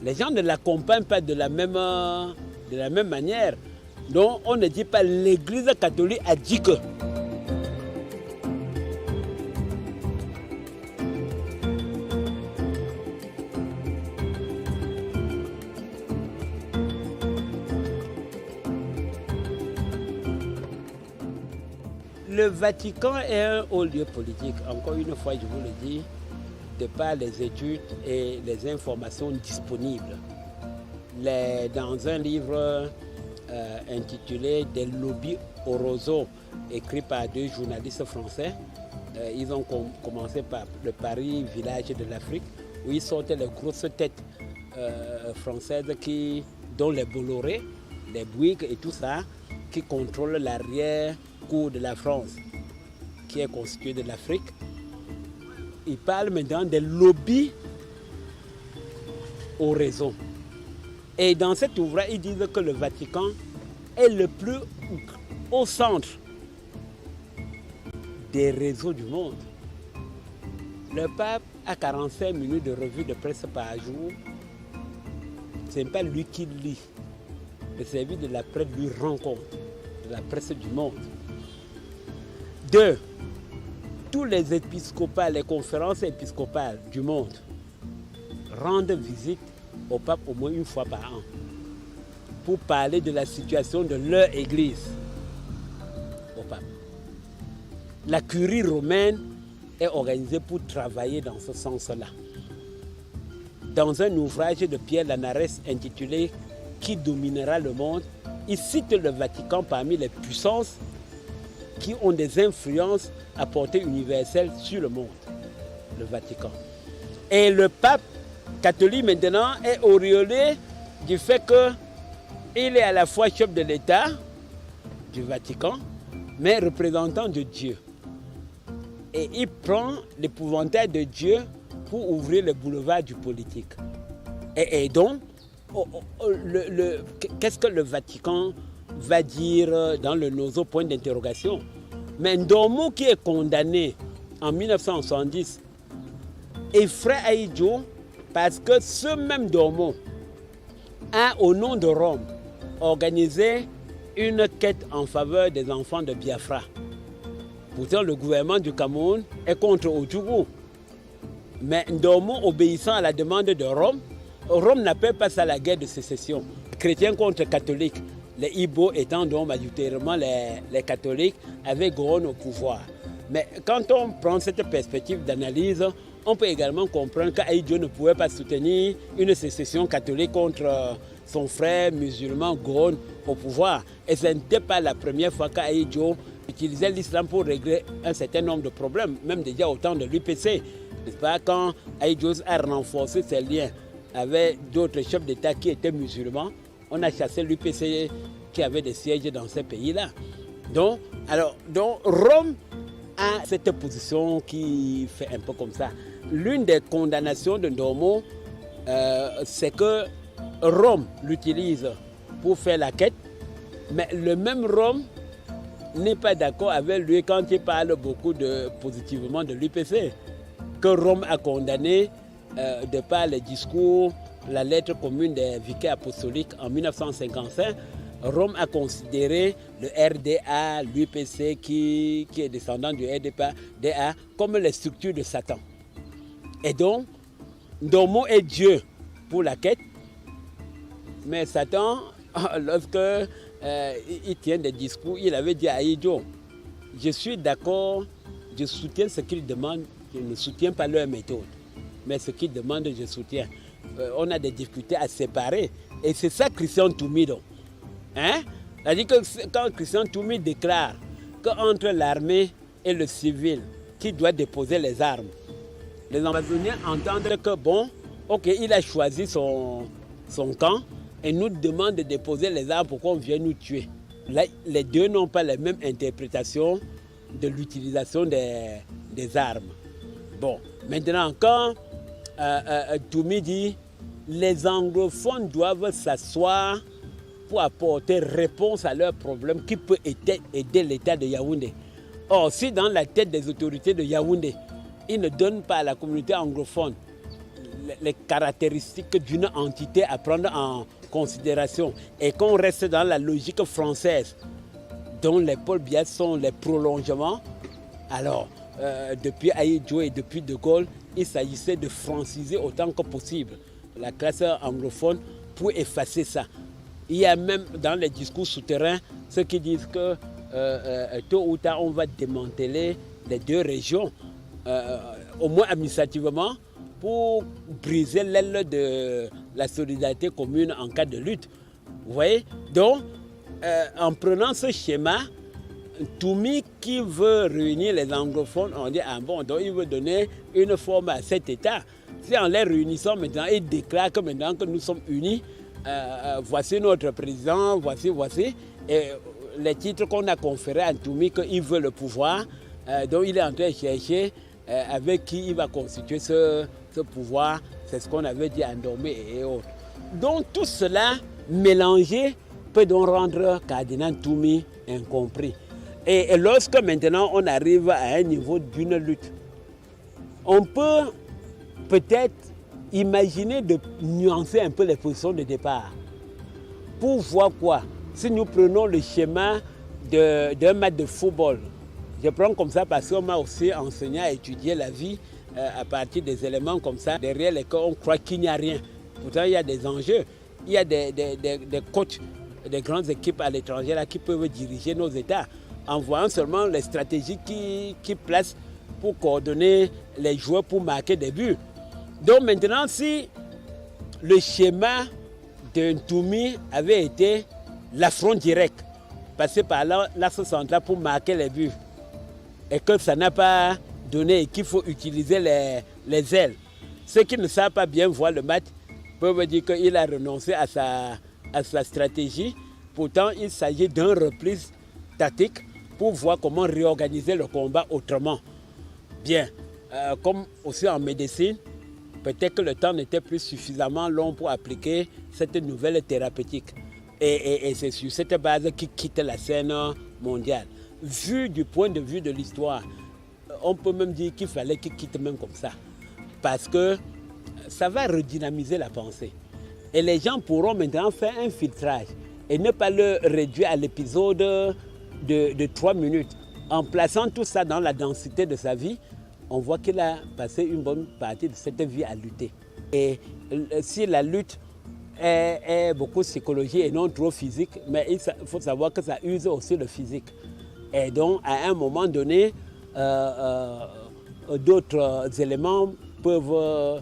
les gens ne l'accompagnent pas de la même manière. Donc on ne dit pas l'Église catholique a dit que. Le Vatican est un haut lieu politique. Encore une fois, je vous le dis, de par les études et les informations disponibles. Dans un livre intitulé « Des lobbies au roseau », écrit par deux journalistes français, ils ont commencé par le Paris, village de l'Afrique, où ils sortaient les grosses têtes françaises dont les Bolloré, les Bouygues et tout ça, qui contrôlent l'arrière-cour de la France, qui est constituée de l'Afrique. Ils parlent maintenant des lobbies au réseau. Et dans cet ouvrage, ils disent que le Vatican est le plus au centre des réseaux du monde. Le pape a 45 minutes de revue de presse par jour. Ce n'est pas lui qui lit. Le service de la presse lui rend compte de la presse du monde. 2. Tous les épiscopats, les conférences épiscopales du monde rendent visite au pape au moins une fois par an pour parler de la situation de leur église au pape. La curie romaine est organisée pour travailler dans ce sens-là. Dans un ouvrage de Pierre Lanares intitulé « Qui dominera le monde ?», il cite le Vatican parmi les puissances qui ont des influences à portée universelle sur le monde, le Vatican. Et le pape catholique maintenant est auréolé du fait qu'il est à la fois chef de l'État du Vatican, mais représentant de Dieu. Et il prend l'épouvantail de Dieu pour ouvrir le boulevard du politique. Et donc, qu'est-ce que le Vatican va dire dans le nozo point d'interrogation? Mais Ndomo qui est condamné en 1970 effraie Ahidjo parce que ce même Ndomo a, au nom de Rome, organisé une quête en faveur des enfants de Biafra. Pourtant, le gouvernement du Cameroun est contre Odjougou. Mais Ndomo, obéissant à la demande de Rome, Rome n'appelle pas ça la guerre de sécession. Chrétiens contre catholiques, les Ibo étant donc majoritairement les catholiques, avec Gowon au pouvoir. Mais quand on prend cette perspective d'analyse, on peut également comprendre qu'Ahidjo ne pouvait pas soutenir une sécession catholique contre son frère musulman Gowon au pouvoir. Et ce n'était pas la première fois qu'Ahidjo utilisait l'islam pour régler un certain nombre de problèmes, même déjà au temps de l'UPC. N'est-ce pas, quand Ahidjo a renforcé ses liens avec d'autres chefs d'État qui étaient musulmans, on a chassé l'UPC qui avait des sièges dans ces pays-là. Donc Rome a cette position qui fait un peu comme ça. L'une des condamnations de Ndomo, c'est que Rome l'utilise pour faire la quête, mais le même Rome n'est pas d'accord avec lui quand il parle beaucoup positivement de l'UPC, que Rome a condamné de par les discours, la lettre commune des vicaires apostoliques en 1955. Rome a considéré le RDA, l'UPC qui est descendant du RDA comme les structures de Satan. Et donc, Ndomo est Dieu pour la quête, mais Satan, lorsque il tient des discours, il avait dit à Ahidjo, je suis d'accord, je soutiens ce qu'ils demandent, je ne soutiens pas leur méthode, mais ce qu'ils demandent, je soutiens. On a des difficultés à séparer, et c'est ça Christian Toumi donc. Hein? C'est-à-dire que quand Christian Toumi déclare qu'entre l'armée et le civil, qui doit déposer les armes, les Amazoniens entendent que bon, ok, il a choisi son camp et nous demande de déposer les armes pour qu'on vienne nous tuer. Là, les deux n'ont pas la même interprétation de l'utilisation des armes. Bon, maintenant quand Toumi dit les anglophones doivent s'asseoir pour apporter réponse à leurs problèmes qui peut aider l'État de Yaoundé. Or, si dans la tête des autorités de Yaoundé, ils ne donnent pas à la communauté anglophone les caractéristiques d'une entité à prendre en considération et qu'on reste dans la logique française dont les Paul Biya sont les prolongements, alors depuis Ahidjo et depuis De Gaulle, il s'agissait de franciser autant que possible la classe anglophone pour effacer ça. Il y a même dans les discours souterrains ceux qui disent que tôt ou tard on va démanteler les deux régions, au moins administrativement, pour briser l'aile de la solidarité commune en cas de lutte. Vous voyez? Donc, en prenant ce schéma, Toumi qui veut réunir les anglophones, on dit, ah bon, donc il veut donner une forme à cet État. Si en les réunissant maintenant, il déclare que maintenant que nous sommes unis, voici notre président, voici, et les titres qu'on a conférés à Toumi, qu'il veut le pouvoir, donc il est en train de chercher avec qui il va constituer ce pouvoir, c'est ce qu'on avait dit à Ndomé et autres. Donc tout cela mélangé peut donc rendre Cardinal Toumi incompris. Et lorsque maintenant on arrive à un niveau d'une lutte, on peut peut-être imaginer de nuancer un peu les positions de départ. Pour voir quoi? Si nous prenons le schéma d'un match de football, je prends comme ça parce qu'on m'a aussi enseigné à étudier la vie à partir des éléments comme ça, derrière lesquels on croit qu'il n'y a rien. Pourtant, il y a des enjeux. Il y a des coachs, des grandes équipes à l'étranger là, qui peuvent diriger nos États en voyant seulement les stratégies qui placent pour coordonner les joueurs pour marquer des buts. Donc maintenant, si le schéma de Toumi avait été l'affront direct, passer par l'axe central pour marquer les buts, et que ça n'a pas donné et qu'il faut utiliser les ailes, ceux qui ne savent pas bien voir le match peuvent dire qu'il a renoncé à sa stratégie. Pourtant, il s'agit d'un repli tactique pour voir comment réorganiser le combat autrement. Bien, comme aussi en médecine, peut-être que le temps n'était plus suffisamment long pour appliquer cette nouvelle thérapeutique. Et c'est sur cette base qu'il quitte la scène mondiale. vu du point de vue de l'histoire, on peut même dire qu'il fallait qu'il quitte même comme ça. Parce que ça va redynamiser la pensée. Et les gens pourront maintenant faire un filtrage et ne pas le réduire à l'épisode de 3 minutes. En plaçant tout ça dans la densité de sa vie, on voit qu'il a passé une bonne partie de cette vie à lutter. Et si la lutte est beaucoup psychologique et non trop physique, mais il faut savoir que ça use aussi le physique. Et donc, à un moment donné, d'autres éléments peuvent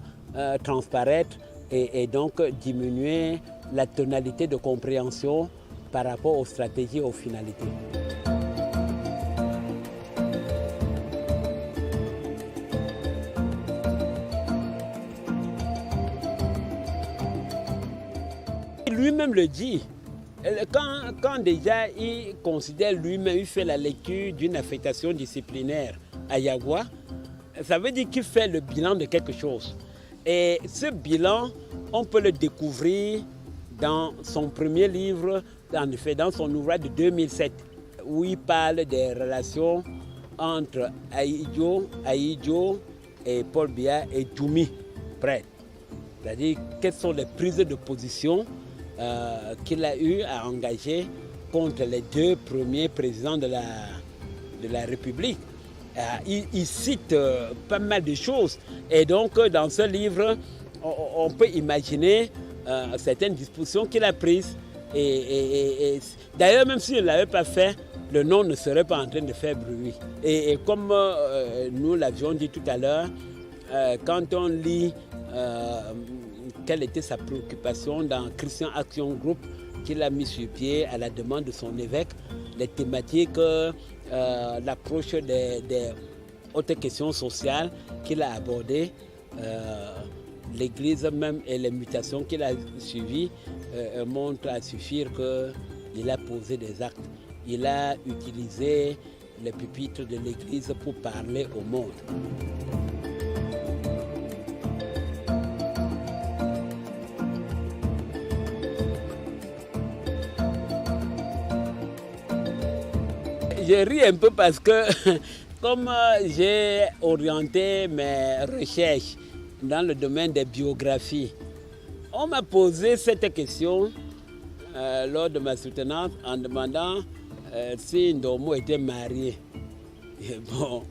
transparaître et donc diminuer la tonalité de compréhension par rapport aux stratégies et aux finalités. Lui-même le dit, quand déjà il considère lui-même, il fait la lecture d'une affectation disciplinaire à Yagua, ça veut dire qu'il fait le bilan de quelque chose. Et ce bilan, on peut le découvrir dans son premier livre, en effet dans son ouvrage de 2007, où il parle des relations entre Ahidjo et Paul Biya et Djoumi, prêtre. C'est-à-dire quelles sont les prises de position qu'il a eu à engager contre les 2 premiers présidents de la République. Il cite pas mal de choses. Et donc, dans ce livre, on peut imaginer certaines dispositions qu'il a prises. Et d'ailleurs, même s'il ne l'avait pas fait, le nom ne serait pas en train de faire bruit. Et comme nous l'avions dit tout à l'heure, quand on lit quelle était sa préoccupation dans Christian Action Group qu'il a mis sur pied à la demande de son évêque, les thématiques, l'approche des hautes questions sociales qu'il a abordées, l'Église même et les mutations qu'il a suivies montrent à suffire qu'il a posé des actes. Il a utilisé les pupitres de l'Église pour parler au monde. Je ris un peu parce que comme j'ai orienté mes recherches dans le domaine des biographies, on m'a posé cette question lors de ma soutenance en demandant si Ndomo était marié. Et bon,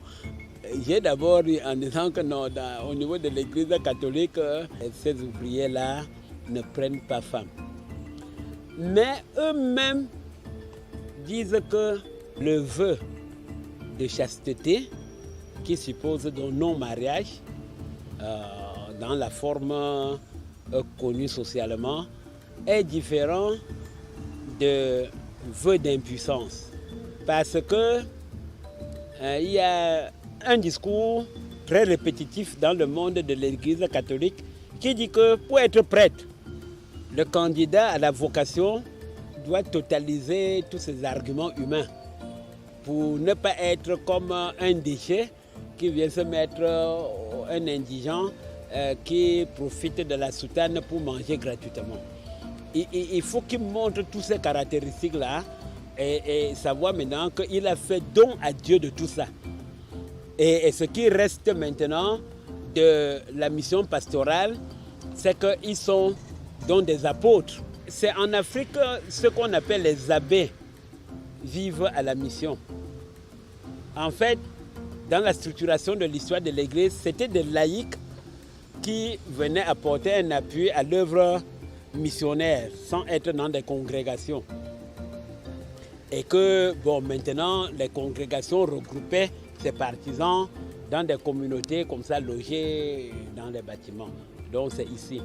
j'ai d'abord ri en disant que non, au niveau de l'Église catholique, ces ouvriers-là ne prennent pas femme. Mais eux-mêmes disent que le vœu de chasteté, qui suppose donc non-mariage, dans la forme connue socialement, est différent de vœu d'impuissance. Parce que il y a un discours très répétitif dans le monde de l'Église catholique qui dit que pour être prêtre, le candidat à la vocation doit totaliser tous ses arguments humains, pour ne pas être comme un déchet qui vient se mettre, un indigent qui profite de la soutane pour manger gratuitement. Il faut qu'il montre toutes ces caractéristiques-là et savoir maintenant qu'il a fait don à Dieu de tout ça. Et ce qui reste maintenant de la mission pastorale, c'est qu'ils sont donc des apôtres. C'est en Afrique ce qu'on appelle les abbés vivent à la mission. En fait, dans la structuration de l'histoire de l'Église, c'était des laïcs qui venaient apporter un appui à l'œuvre missionnaire sans être dans des congrégations. Et que, bon, maintenant, les congrégations regroupaient ces partisans dans des communautés comme ça, logés dans des bâtiments. Donc, c'est ici.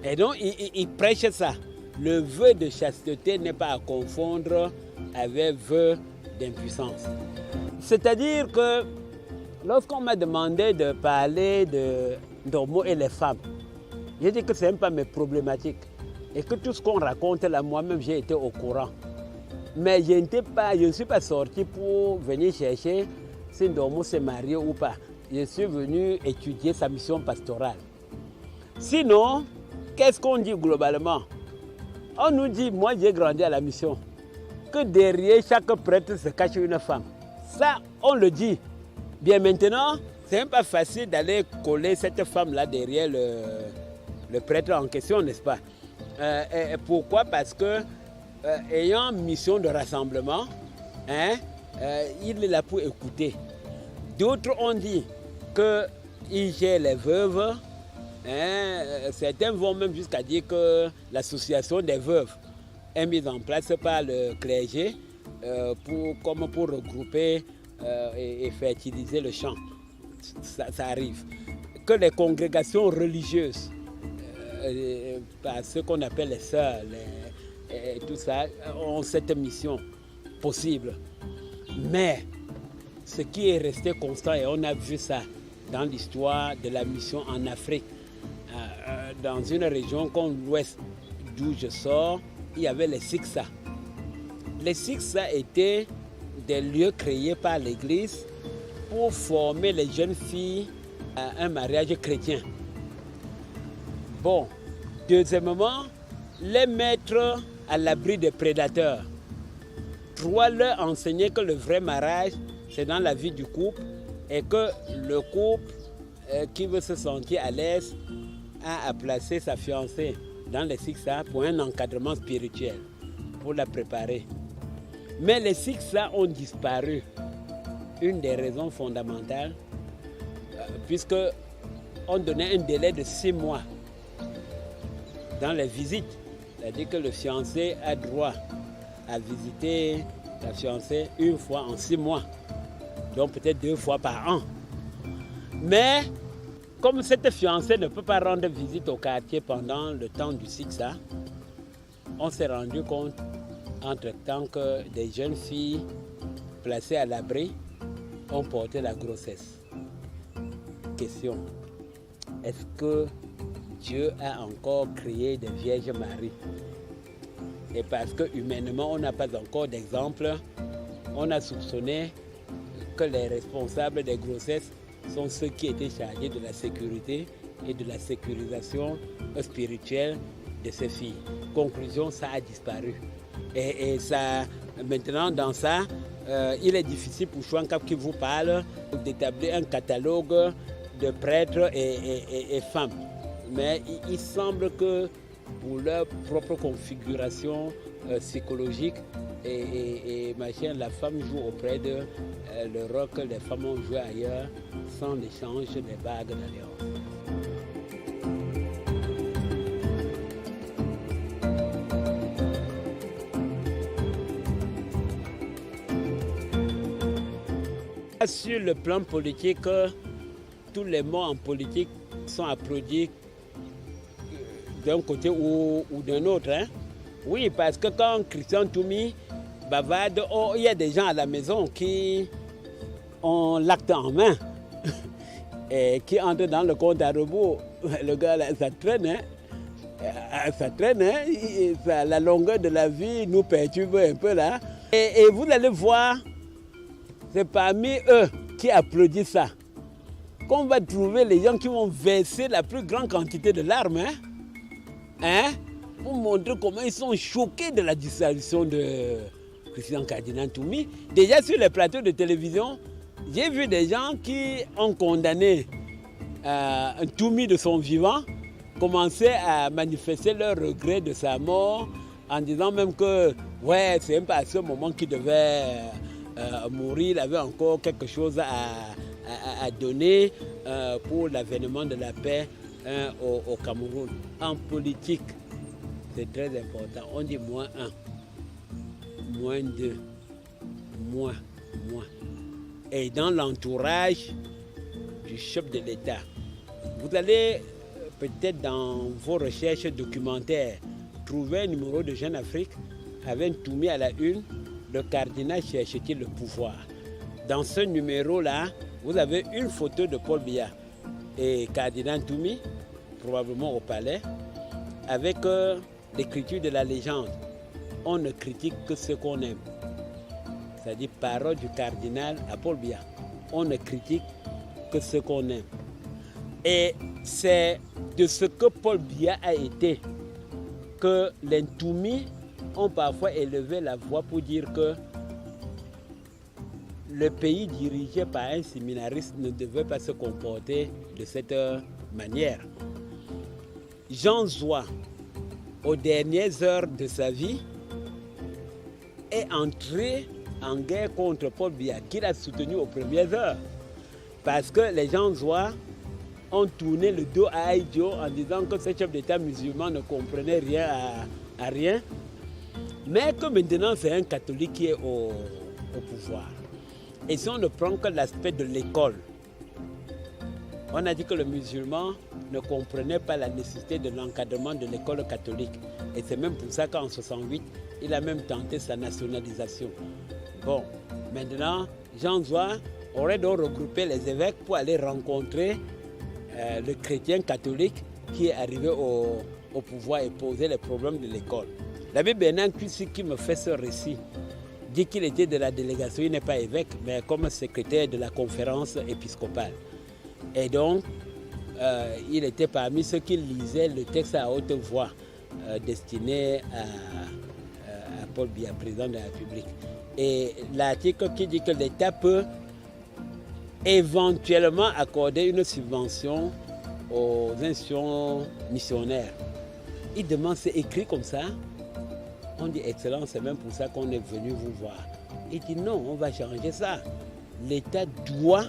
Et donc, ils prêchent ça. Le vœu de chasteté n'est pas à confondre avec vœu d'impuissance. C'est-à-dire que lorsqu'on m'a demandé de parler de Ndomo et les femmes, j'ai dit que ce n'est pas mes problématiques. Et que tout ce qu'on raconte là, moi-même, j'ai été au courant. Mais je ne suis pas sorti pour venir chercher si Ndomo s'est marié ou pas. Je suis venu étudier sa mission pastorale. Sinon, qu'est-ce qu'on dit globalement? On nous dit, moi j'ai grandi à la mission, que derrière chaque prêtre se cache une femme. Ça, on le dit. Bien maintenant, c'est même pas facile d'aller coller cette femme-là derrière le prêtre en question, n'est-ce pas? Pourquoi? Parce que, ayant mission de rassemblement, il est là pour écouter. D'autres ont dit qu'il gère les veuves. Certains vont même jusqu'à dire que l'association des veuves est mise en place par le clergé pour regrouper et fertiliser le champ. Ça arrive. Que les congrégations religieuses, par ce qu'on appelle les sœurs, tout ça, ont cette mission possible. Mais ce qui est resté constant, et on a vu ça dans l'histoire de la mission en Afrique, dans une région comme l'ouest d'où je sors, il y avait les Siksa. Les Siksa étaient des lieux créés par l'Église pour former les jeunes filles à un mariage chrétien. Bon, deuxièmement, les mettre à l'abri des prédateurs. 3, leur enseigner que le vrai mariage, c'est dans la vie du couple et que le couple qui veut se sentir à l'aise a à placer sa fiancée dans les Siksa pour un encadrement spirituel, pour la préparer. Mais les Siksa ont disparu. Une des raisons fondamentales, puisque on donnait un délai de 6 mois dans les visites. C'est-à-dire que le fiancé a droit à visiter la fiancée une fois en 6 mois. Donc peut-être 2 fois par an. Mais comme cette fiancée ne peut pas rendre visite au quartier pendant le temps du Siksa, on s'est rendu compte entre-temps que des jeunes filles placées à l'abri ont porté la grossesse. Question, est-ce que Dieu a encore créé des Vierges Marie? Et parce que humainement, on n'a pas encore d'exemple, on a soupçonné que les responsables des grossesses sont ceux qui étaient chargés de la sécurité et de la sécurisation spirituelle de ces filles. Conclusion, ça a disparu. Et ça, maintenant, dans ça, il est difficile pour Chouankap qui vous parle d'établir un catalogue de prêtres et femmes. Mais il semble que pour leur propre configuration psychologique et machin, la femme joue auprès de le rôle que les femmes ont joué ailleurs sans l'échange des bagues d'alliance. Sur le plan politique, tous les mots en politique sont applaudis d'un côté ou d'un autre. Hein? Oui, parce que quand Christian Toumi bavarde, il y a des gens à la maison qui ont l'acte en main et qui entrent dans le compte à rebours. Le gars, là, ça traîne. Hein? Ça traîne. Hein? La longueur de la vie nous perturbe un peu là. Et vous allez voir, c'est parmi eux qui applaudissent ça qu'on va trouver les gens qui vont verser la plus grande quantité de larmes. Hein? Pour montrer comment ils sont choqués de la disparition de Christian Cardinal Toumi. Déjà sur les plateaux de télévision, j'ai vu des gens qui ont condamné Toumi de son vivant commencer à manifester leur regret de sa mort en disant même que ouais, c'est même pas à ce moment qu'il devait mourir, il avait encore quelque chose à donner pour l'avènement de la paix au Cameroun. En politique, c'est très important. On dit -1, -2, moins. Et dans l'entourage du chef de l'État, vous allez peut-être dans vos recherches documentaires trouver un numéro de Jeune Afrique avec Toumi à la une. Le cardinal cherche-t-il le pouvoir? Dans ce numéro-là, vous avez une photo de Paul Biya et cardinal Toumi, probablement au palais, avec l'écriture de la légende. On ne critique que ce qu'on aime. C'est-à-dire parole du cardinal à Paul Biya. On ne critique que ce qu'on aime. Et c'est de ce que Paul Biya a été que les Toumi ont parfois élevé la voix pour dire que le pays dirigé par un séminariste ne devait pas se comporter de cette manière. Jean Zouas, aux dernières heures de sa vie, est entré en guerre contre Paul Biya, qu'il a soutenu aux premières heures. Parce que les Jean Zouas ont tourné le dos à Aïdjo en disant que ce chef d'État musulman ne comprenait rien à rien, mais que maintenant c'est un catholique qui est au pouvoir. Et si on ne prend que l'aspect de l'école, on a dit que le musulman ne comprenait pas la nécessité de l'encadrement de l'école catholique. Et c'est même pour ça qu'en 68, il a même tenté sa nationalisation. Bon, maintenant, Jean Zouas aurait donc regroupé les évêques pour aller rencontrer le chrétien catholique qui est arrivé au pouvoir et poser les problèmes de l'école. L'abbé Bernard Cuissi, qui me fait ce récit, dit qu'il était de la délégation, il n'est pas évêque, mais comme secrétaire de la conférence épiscopale. Et donc, il était parmi ceux qui lisaient le texte à haute voix destiné à Paul Biya, président de la République. Et l'article qui dit que l'État peut éventuellement accorder une subvention aux institutions missionnaires. Il demande, c'est écrit comme ça. On dit, Excellence, c'est même pour ça qu'on est venu vous voir. Il dit, non, on va changer ça. L'État doit,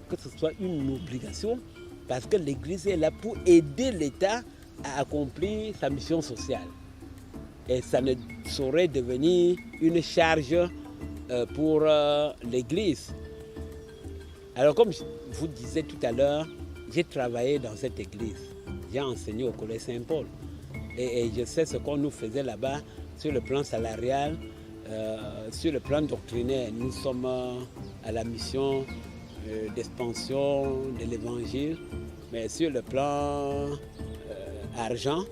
que ce soit une obligation, parce que l'Église est là pour aider l'État à accomplir sa mission sociale. Et ça ne saurait devenir une charge pour l'Église. Alors, comme je vous disais tout à l'heure, j'ai travaillé dans cette église. J'ai enseigné au Collège Saint-Paul. Et je sais ce qu'on nous faisait là-bas sur le plan salarial, sur le plan doctrinaire. Nous sommes à la mission d'expansion de l'Évangile, mais sur le plan argent,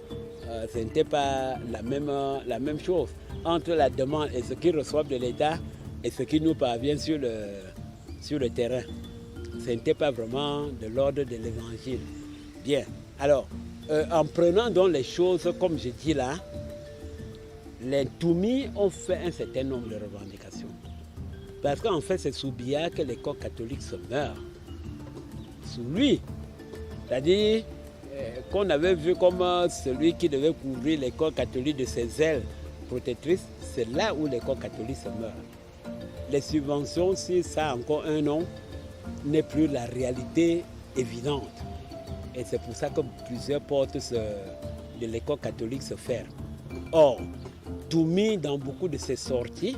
ce n'était pas la même chose. Entre la demande et ce qu'ils reçoivent de l'État et ce qui nous parvient sur le terrain, ce n'était pas vraiment de l'ordre de l'Évangile. Bien, alors, en prenant donc les choses comme je dis là, les Toumis ont fait un certain nombre de revendications. Parce qu'en fait, c'est sous Biya que l'école catholique se meurt. Sous lui. C'est-à-dire qu'on avait vu comme celui qui devait couvrir l'école catholique de ses ailes protectrices, c'est là où l'école catholique se meurt. Les subventions, si ça a encore un nom, n'est plus la réalité évidente. Et c'est pour ça que plusieurs portes de l'école catholique se ferment. Or, Toumi, dans beaucoup de ses sorties,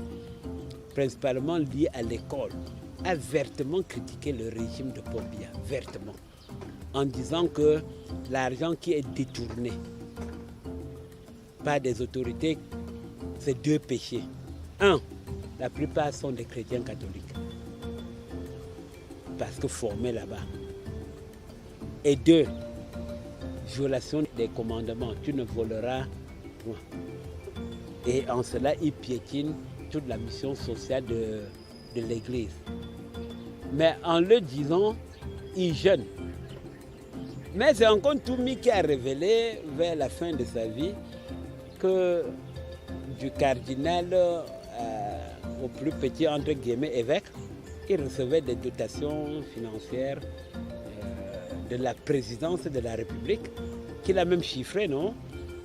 principalement liées à l'école, a vertement critiqué le régime de Paul Biya, vertement, en disant que l'argent qui est détourné par des autorités, c'est deux péchés. Un, la plupart sont des chrétiens catholiques, parce que formés là-bas. Et deux, violation des commandements, tu ne voleras point. Et en cela, il piétine toute la mission sociale de l'Église. Mais en le disant, il jeûne. Mais c'est encore Toumi qui a révélé vers la fin de sa vie que du cardinal au plus petit, entre guillemets, évêque, il recevait des dotations financières de la présidence de la République, qu'il a même chiffré, non,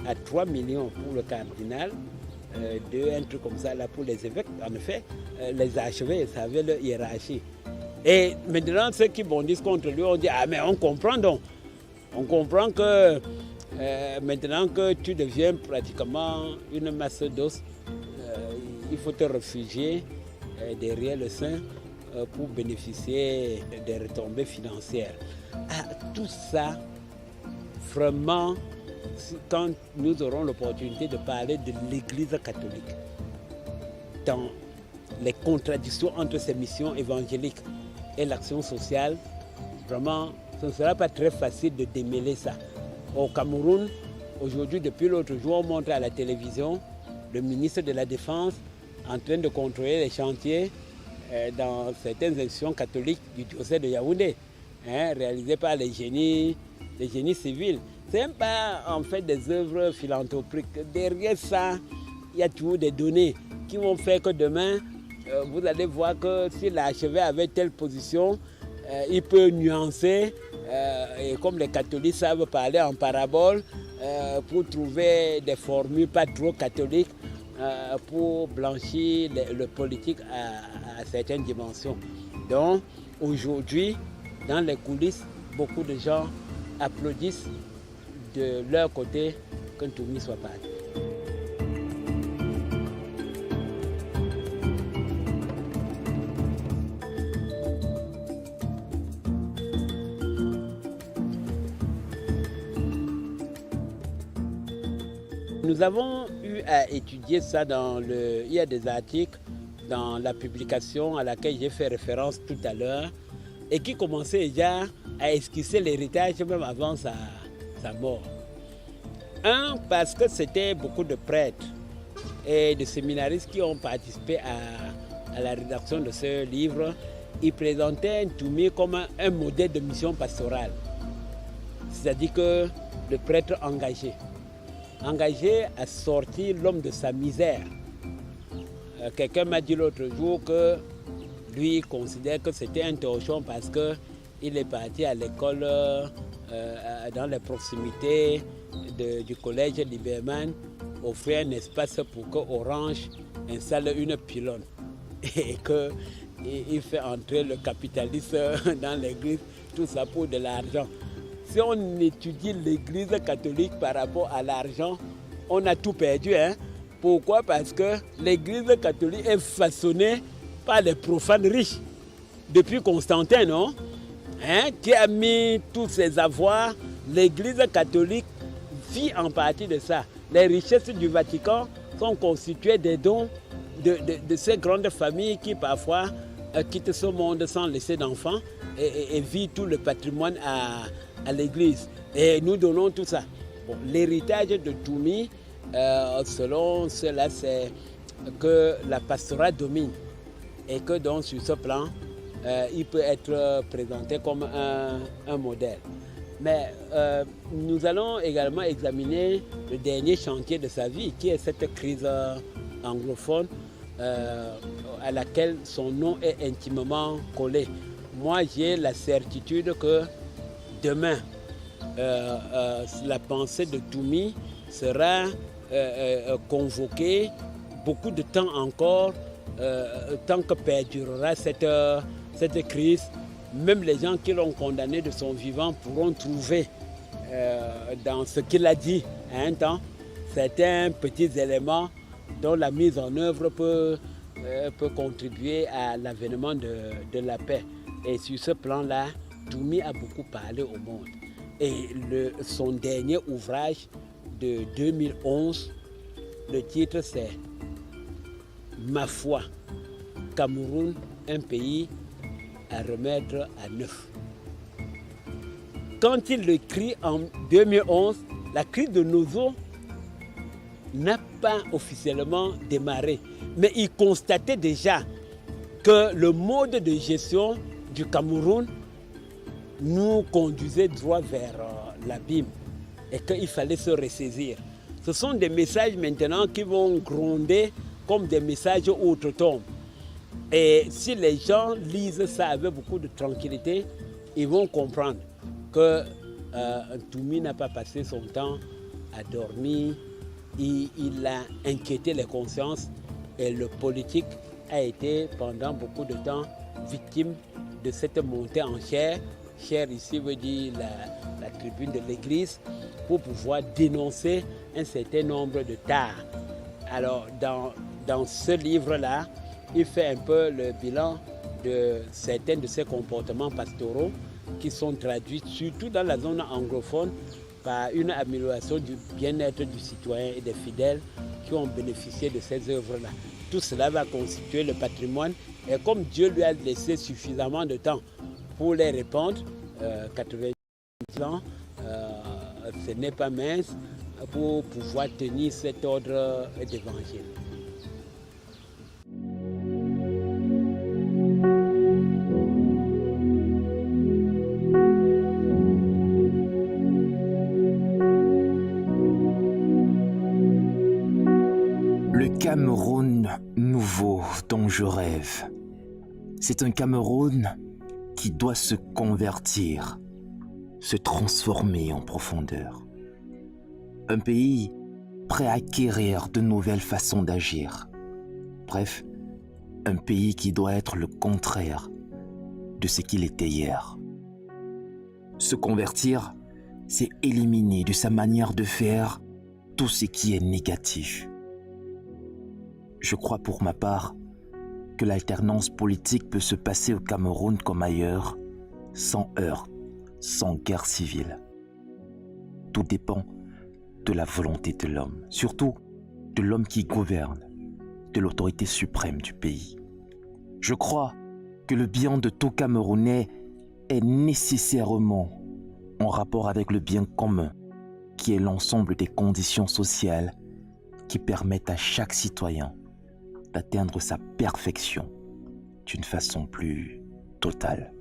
à 3 millions pour le cardinal, un truc comme ça là pour les évêques. En effet, les archevêques, ça avait leur hiérarchie. Et maintenant, ceux qui bondissent contre lui, on dit, ah mais on comprend donc. On comprend que maintenant que tu deviens pratiquement une masse d'os, il faut te réfugier derrière le sein pour bénéficier des retombées financières. Ah, tout ça, vraiment, quand nous aurons l'opportunité de parler de l'Église catholique, dans les contradictions entre ses missions évangéliques et l'action sociale, vraiment, ce ne sera pas très facile de démêler ça. Au Cameroun, aujourd'hui, depuis l'autre jour, on montre à la télévision le ministre de la Défense en train de contrôler les chantiers dans certaines institutions catholiques du diocèse de Yaoundé, réalisées par les génies civils. Ce n'est pas en fait des œuvres philanthropiques. Derrière ça, il y a toujours des données qui vont faire que demain, vous allez voir que si l'archevêque avait telle position, il peut nuancer, et comme les catholiques savent parler en parabole, pour trouver des formules pas trop catholiques, pour blanchir le politique à certaines dimensions. Donc aujourd'hui, dans les coulisses, beaucoup de gens applaudissent de leur côté que Ntoumi soit parti. Nous avons eu à étudier ça il y a des articles dans la publication à laquelle j'ai fait référence tout à l'heure et qui commençait déjà à esquisser l'héritage même avant sa mort. Un, parce que c'était beaucoup de prêtres et de séminaristes qui ont participé à la rédaction de ce livre. Ils présentaient Ntoumi comme un modèle de mission pastorale, c'est-à-dire que le prêtre engagé à sortir l'homme de sa misère. Quelqu'un m'a dit l'autre jour que lui considère que c'était un torchon parce qu'il est parti à l'école dans les proximités du collège Liberman, offrir un espace pour que Orange installe une pylône et qu'il fait entrer le capitalisme dans l'église, tout ça pour de l'argent. Si on étudie l'église catholique par rapport à l'argent, on a tout perdu. Hein? Pourquoi? Parce que l'église catholique est façonnée par les profanes riches. Depuis Constantin, non? Hein? Qui a mis tous ses avoirs. L'église catholique vit en partie de ça. Les richesses du Vatican sont constituées des dons de ces grandes familles qui parfois quittent ce monde sans laisser d'enfants et vivent tout le patrimoine à l'église. Et nous donnons tout ça. Bon, l'héritage de Ntoumi, selon cela, c'est que la pastorale domine et que donc sur ce plan, il peut être présenté comme un modèle. Mais nous allons également examiner le dernier chantier de sa vie, qui est cette crise anglophone à laquelle son nom est intimement collé. Moi, j'ai la certitude que demain, la pensée de Ntoumi sera convoquée beaucoup de temps encore, tant que perdurera cette crise. Même les gens qui l'ont condamné de son vivant pourront trouver dans ce qu'il a dit à un temps certains petits éléments dont la mise en œuvre peut contribuer à l'avènement de la paix. Et sur ce plan-là, Ntoumi a beaucoup parlé au monde. Et son dernier ouvrage de 2011, le titre c'est Ma foi, Cameroun, un pays à remettre à neuf. Quand il l'écrit en 2011, la crise de Nozo n'a pas officiellement démarré, mais il constatait déjà que le mode de gestion du Cameroun nous conduisait droit vers l'abîme et qu'il fallait se ressaisir. Ce sont des messages maintenant qui vont gronder comme des messages outre-tombe. Et si les gens lisent ça avec beaucoup de tranquillité, ils vont comprendre que Ntoumi n'a pas passé son temps à dormir, il a inquiété les consciences et le politique a été pendant beaucoup de temps victime de cette montée en chair. Chair ici veut dire la tribune de l'église, pour pouvoir dénoncer un certain nombre de tares. Alors dans ce livre-là, il fait un peu le bilan de certains de ces comportements pastoraux qui sont traduits surtout dans la zone anglophone par une amélioration du bien-être du citoyen et des fidèles qui ont bénéficié de ces œuvres-là. Tout cela va constituer le patrimoine et comme Dieu lui a laissé suffisamment de temps pour les répandre, 90 ans, ce n'est pas mince pour pouvoir tenir cet ordre d'évangile. Le Cameroun nouveau dont je rêve, c'est un Cameroun qui doit se convertir, se transformer en profondeur. Un pays prêt à acquérir de nouvelles façons d'agir. Bref, un pays qui doit être le contraire de ce qu'il était hier. Se convertir, c'est éliminer de sa manière de faire tout ce qui est négatif. Je crois pour ma part que l'alternance politique peut se passer au Cameroun comme ailleurs, sans heurts, sans guerre civile. Tout dépend de la volonté de l'homme, surtout de l'homme qui gouverne, de l'autorité suprême du pays. Je crois que le bien de tout Camerounais est nécessairement en rapport avec le bien commun, qui est l'ensemble des conditions sociales qui permettent à chaque citoyen d'atteindre sa perfection d'une façon plus totale.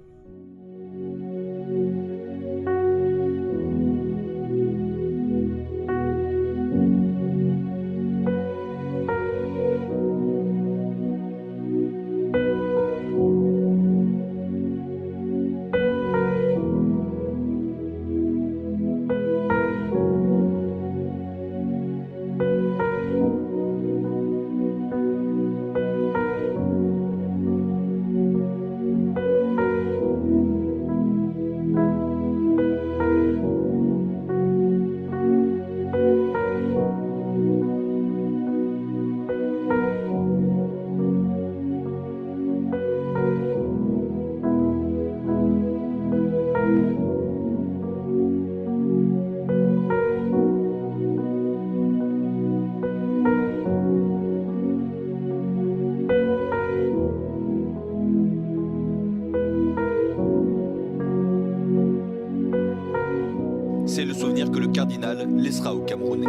C'est le souvenir que le cardinal laissera aux Camerounais.